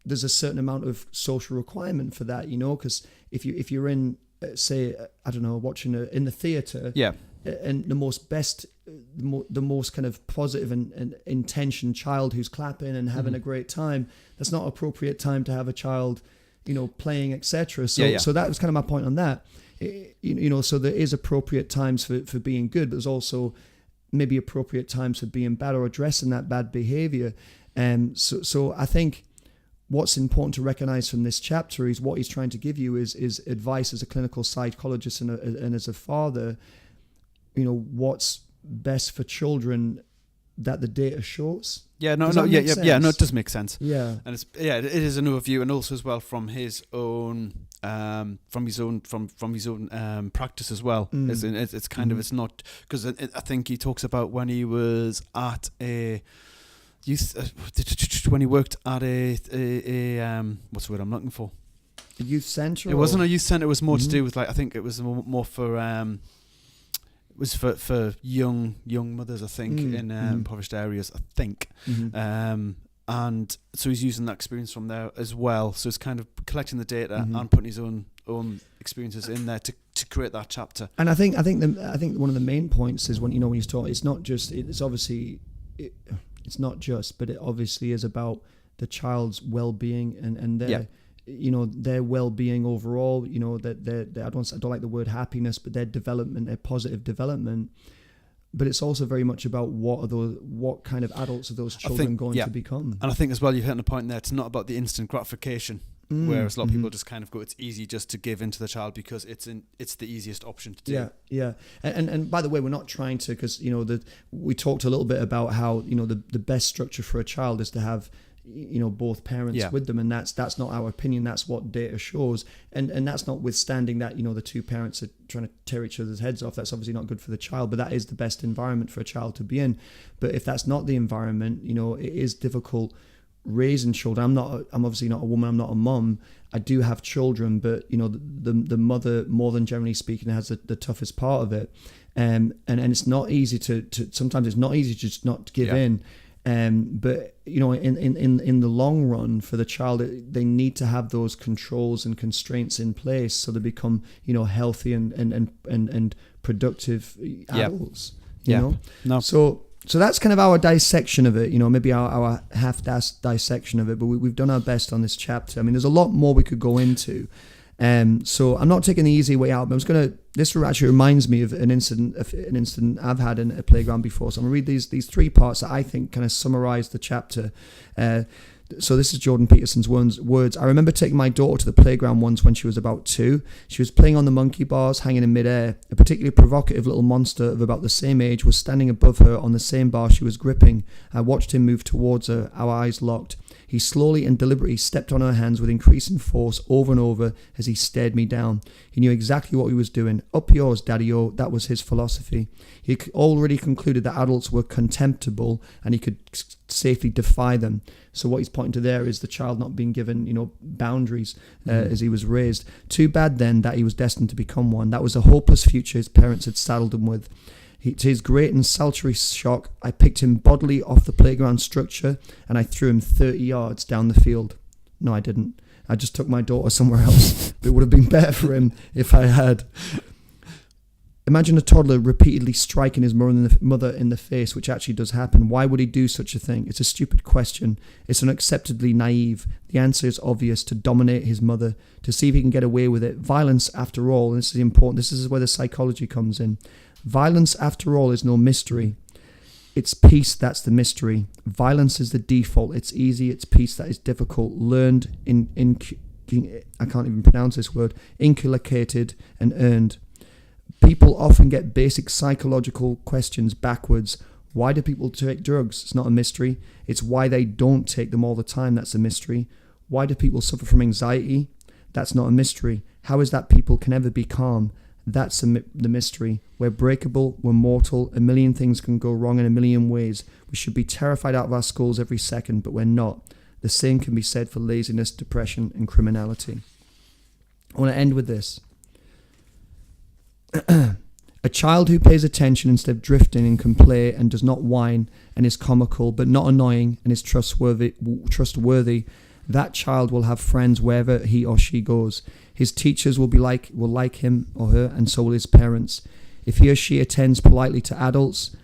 there's a certain amount of social requirement for that, because if you're in, say, I don't know, watching in the theatre, and the most kind of positive and intentioned child who's clapping and having a great time, that's not appropriate time to have a child, playing, etc. So that was kind of my point on that. So there is appropriate times for being good, but there's also maybe appropriate times for being bad or addressing that bad behavior. So I think what's important to recognize from this chapter is what he's trying to give you is advice as a clinical psychologist and as a father. What's best for children that the data shows. No, it does make sense. Yeah, and it is an overview, and also as well from his own practice as well. It's kind of, it's not, because I think he talks about when he was at a youth, when he worked at a what's the word I'm looking for? A youth centre. It wasn't a youth centre. It was more to do with, like, I think it was more for it was for young mothers, I think, in impoverished areas, I think. And so he's using that experience from there as well. So it's kind of collecting the data and putting his own experiences in there to create that chapter. And I think one of the main points is when he's talking, it's not just, it's obviously, it's not just, but it obviously is about the child's well-being and their their well-being overall, that I don't like the word happiness, but their development, their positive development. But it's also very much about what kind of adults are those children going to become. And I think as well, you've hit on a point there, it's not about the instant gratification, whereas a lot of people just kind of go, it's easy just to give in to the child because it's the easiest option to do. Yeah. And by the way, we're not trying to, because we talked a little bit about how the best structure for a child is to have both parents with them, and that's not our opinion, that's what data shows, and that's notwithstanding that the two parents are trying to tear each other's heads off. That's obviously not good for the child, but that is the best environment for a child to be in. But if that's not the environment, it is difficult raising children. I'm obviously not a woman, I'm not a mum, I do have children, but the mother, more than generally speaking, has the toughest part of it, and it's not easy to sometimes it's not easy to just not give in. But in the long run, for the child, they need to have those controls and constraints in place so they become healthy and productive adults. So that's kind of our dissection of it. Maybe our half dissection of it. But we've done our best on this chapter. I mean, there's a lot more we could go into. So I'm not taking the easy way out, but this actually reminds me of an incident I've had in a playground before. So I'm going to read these 3 parts that I think kind of summarize the chapter. So this is Jordan Peterson's words. I remember taking my daughter to the playground once when she was about 2. She was playing on the monkey bars, hanging in midair. A particularly provocative little monster of about the same age was standing above her on the same bar she was gripping. I watched him move towards her, our eyes locked. He slowly and deliberately stepped on her hands with increasing force over and over as he stared me down. He knew exactly what he was doing. Up yours, Daddy-O, that was his philosophy. He already concluded that adults were contemptible and he could safely defy them. So what he's pointing to there is the child not being given, boundaries as he was raised. Too bad then that he was destined to become one. That was a hopeless future his parents had saddled him with. To his great and salutary shock, I picked him bodily off the playground structure and I threw him 30 yards down the field. No, I didn't. I just took my daughter somewhere else. But it would have been better for him if I had. Imagine a toddler repeatedly striking his mother in the face, which actually does happen. Why would he do such a thing? It's a stupid question. It's unacceptably naive. The answer is obvious: to dominate his mother, to see if he can get away with it. Violence, after all, and this is important, this is where the psychology comes in. Violence, after all, is no mystery. It's peace that's the mystery. Violence is the default. It's easy. It's peace that is difficult. Learned, I can't even pronounce this word, inculcated and earned. People often get basic psychological questions backwards. Why do people take drugs? It's not a mystery. It's why they don't take them all the time that's a mystery. Why do people suffer from anxiety? That's not a mystery. How is that people can ever be calm? That's the mystery. We're breakable, we're mortal, a million things can go wrong in a million ways. We should be terrified out of our skulls every second, but we're not. The same can be said for laziness, depression, and criminality. I want to end with this. A child who pays attention instead of drifting and can play and does not whine and is comical but not annoying and is trustworthy, that child will have friends wherever he or she goes. His teachers will like him or her, and so will his parents. If he or she attends politely to adults,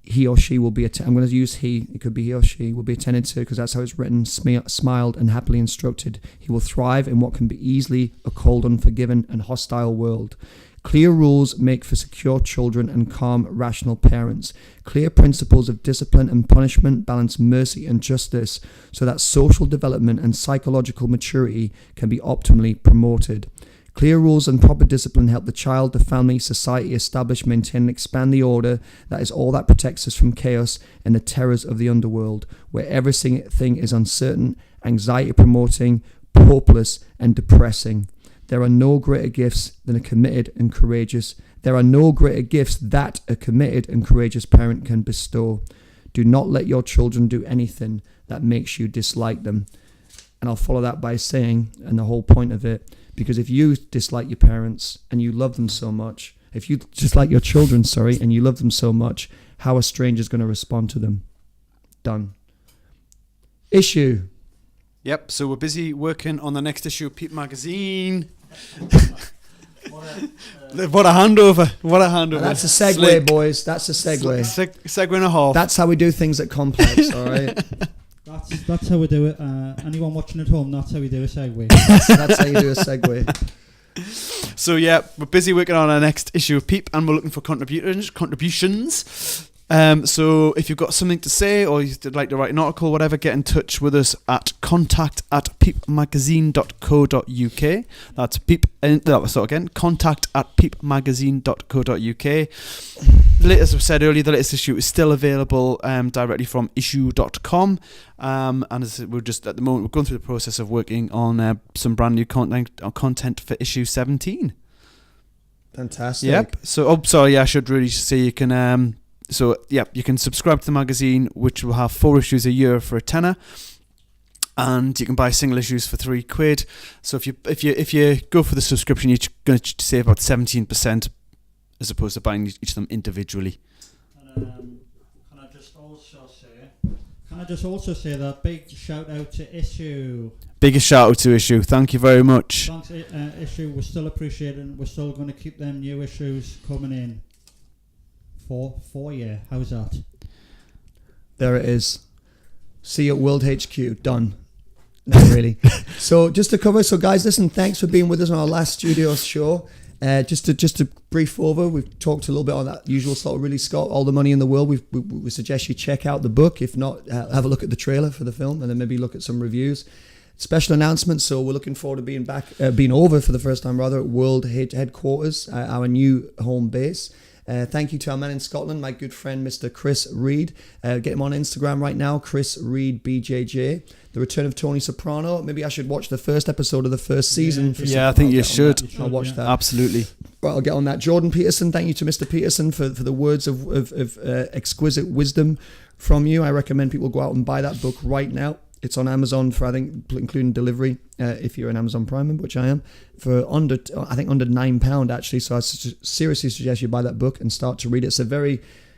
he or she will be, I'm going to use he, it could be he or she, will be attended to because that's how it's written, smiled and happily instructed. He will thrive in what can be easily a cold, unforgiving and hostile world. Clear rules make for secure children and calm, rational parents. Clear principles of discipline and punishment balance mercy and justice so that social development and psychological maturity can be optimally promoted. Clear rules and proper discipline help the child, the family, society establish, maintain and expand the order that is all that protects us from chaos and the terrors of the underworld, where everything is uncertain, anxiety-promoting, hopeless and depressing. There are no greater gifts than a committed and courageous. There are no greater gifts that a committed and courageous parent can bestow. Do not let your children do anything that makes you dislike them. And I'll follow that by saying, and the whole point of it, because if you dislike your parents and you love them so much, if you dislike your children, and you love them so much, how are strangers going to respond to them? Done. Issue. Yep, so we're busy working on the next issue of Peep magazine. What a handover. What a handover. That's a segue, Slick. Boys. That's a segue. Segue and a half. That's how we do things at Complex, all right? That's how we do it. Anyone watching at home, that's how we do a segue. That's how you do a segue. So yeah, we're busy working on our next issue of Peep, and we're looking for contributions. So if you've got something to say or you'd like to write an article, whatever, get in touch with us at contact@peepmagazine.co.uk. That's contact@peepmagazine.co.uk. As I said earlier, the latest issue is still available directly from ISSUU.com. And as we're just at the moment, we're going through the process of working on some brand new content for issue 17. Fantastic. Yep. So, I should really say you can. You can subscribe to the magazine, which will have 4 issues a year for £10, and you can buy single issues for £3. So if you go for the subscription, you're going to save about 17%, as opposed to buying each of them individually. And, can I just also say that big shout out to ISSUU. Biggest shout out to ISSUU. Thank you very much. Thanks, ISSUU. We're still appreciating. We're still going to keep them new issues coming in. For you. How's that? There it is. See you at World HQ. Done. Not really. So just to cover, so guys, listen, thanks for being with us on our last studio show. Just to brief over, we've talked a little bit on that usual sort of Ridley Scott, All the Money in the World. We suggest you check out the book. If not, have a look at the trailer for the film, and then maybe look at some reviews. Special announcement. So we're looking forward to being over for the first time rather at World Headquarters, our new home base. Thank you to our man in Scotland, my good friend Mr. Chris Reid. Get him on Instagram right now, Chris Reid BJJ. The Return of Tony Soprano. Maybe I should watch the first episode of the first season. I think you should. I'll watch that. Absolutely. Well, I'll get on that. Jordan Peterson, thank you to Mr. Peterson for the words of exquisite wisdom from you. I recommend people go out and buy that book right now. It's on Amazon for, I think, including delivery, if you're an Amazon Prime member, which I am, for under £9 actually. So I seriously suggest you buy that book and start to read it.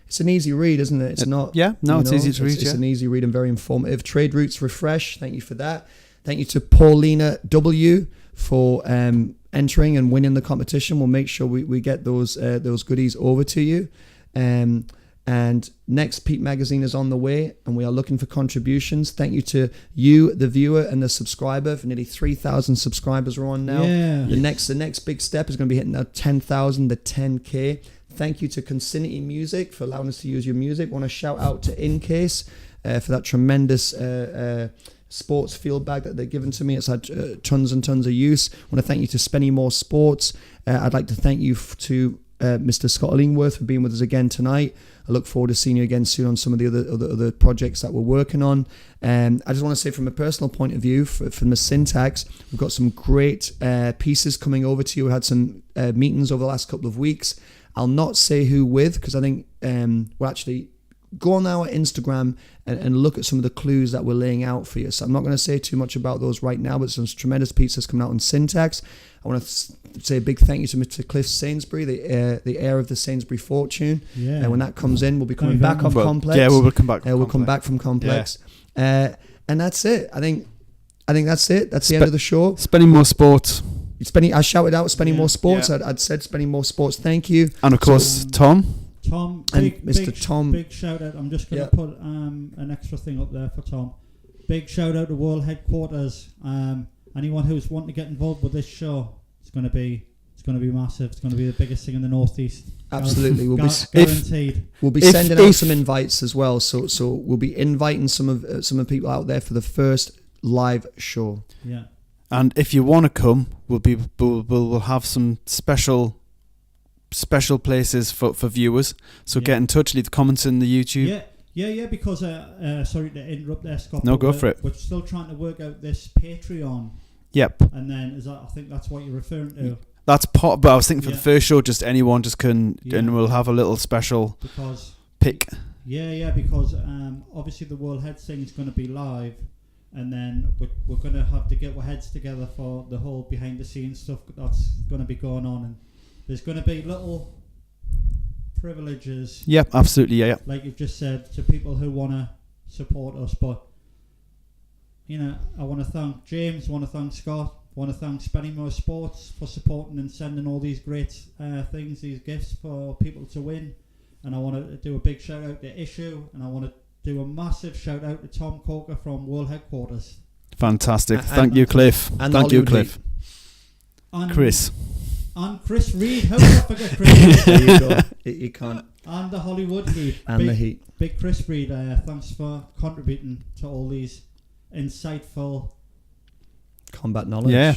It's an easy read, isn't it? It's not. Yeah, no, it's easy to read. It's an easy read and very informative. Trade Routes Refresh. Thank you for that. Thank you to Paulina W for entering and winning the competition. We'll make sure we get those goodies over to you. And next Peep Magazine is on the way, and we are looking for contributions. Thank you to you, the viewer and the subscriber. For nearly 3,000 subscribers are on now. Yeah. The next big step is going to be hitting that 10,000, the 10K. Thank you to Consinity Music for allowing us to use your music. I want to shout out to Incase for that tremendous sports field bag that they've given to me. It's had tons and tons of use. I want to thank you to Spenny More Sports. I'd like to thank you to Mr. Scott Illingworth for being with us again tonight. I look forward to seeing you again soon on some of the other projects that we're working on. I just want to say from a personal point of view, from the Syntax, we've got some great pieces coming over to you. We had some meetings over the last couple of weeks. I'll not say who with, because I think we'll actually go on our Instagram and look at some of the clues that we're laying out for you. So I'm not going to say too much about those right now, but some tremendous pieces coming out on Syntax. I want to say a big thank you to Mr. Cliff Sainsbury, the heir of the Sainsbury fortune. Yeah. And when that comes in, we'll be coming back off Complex. Yeah, we'll come back. We'll come back from Complex. And that's it. I think that's it. That's the end of the show. Spending More Sports. I shouted out Spending More Sports. Yeah. I'd said Spending More Sports. Thank you. And of course, Tom, Mr. Tom. Big shout out. I'm just going to put an extra thing up there for Tom. Big shout out to World Headquarters. Anyone who's wanting to get involved with this show, it's going to be massive. It's going to be the biggest thing in the Northeast. Absolutely, guaranteed. We'll be sending out some invites as well. So we'll be inviting some of people out there for the first live show. Yeah. And if you want to come, we'll have some special places for viewers. So get in touch, leave comments in the YouTube. Yeah. Because sorry to interrupt there, Scott. No, go for it. We're still trying to work out this Patreon. Yep. And then I think that's what you're referring to. That's part. But I was thinking for the first show, just anyone just can, and we'll have a little special pick. Yeah. Because obviously the World Heads thing is going to be live. And then we're going to have to get our heads together for the whole behind the scenes stuff that's going to be going on, and there's going to be little privileges. Yep, absolutely, yeah. Like you've just said, to people who want to support us. But I want to thank James, I want to thank Scott, I want to thank Spenny More Sports for supporting and sending all these great things, these gifts for people to win. And I want to do a big shout out to ISSUU, and I want to do a massive shout out to Tom Coker from World Headquarters. Fantastic. Thank you, Cliff. Thank you, Cliff. And Chris. And Chris Reid. How did I forget Chris Reid? There you go. You can't. And the Hollywood Heat. And the Heat. Big Chris Reid. Thanks for contributing to all these insightful combat knowledge. Yeah.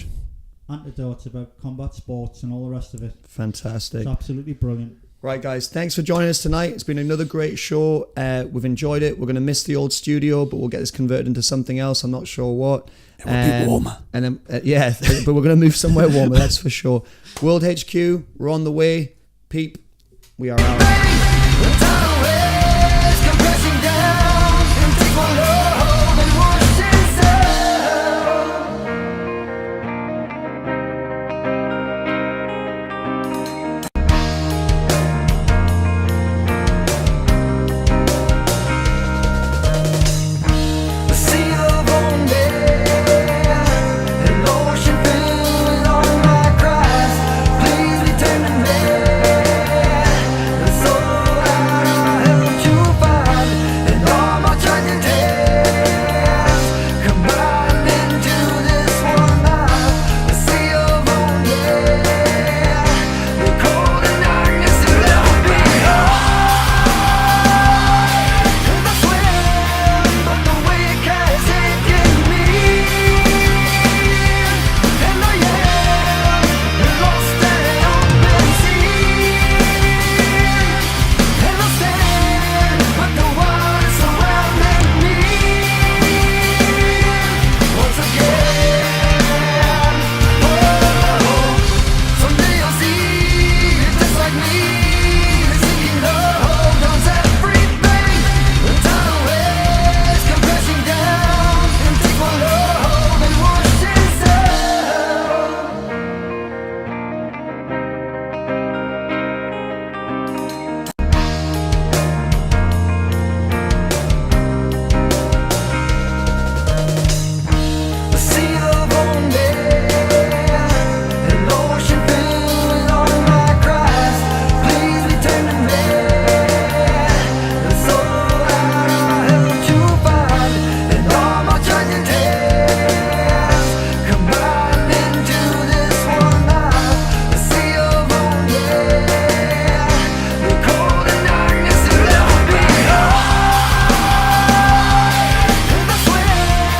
Anecdotes about combat sports and all the rest of it. Fantastic. It's absolutely brilliant. Right, guys, thanks for joining us tonight. It's been another great show. We've enjoyed it. We're going to miss the old studio, but we'll get this converted into something else. I'm not sure what. It will be warmer. And then, but we're going to move somewhere warmer, that's for sure. World HQ, we're on the way. Peep, we are out.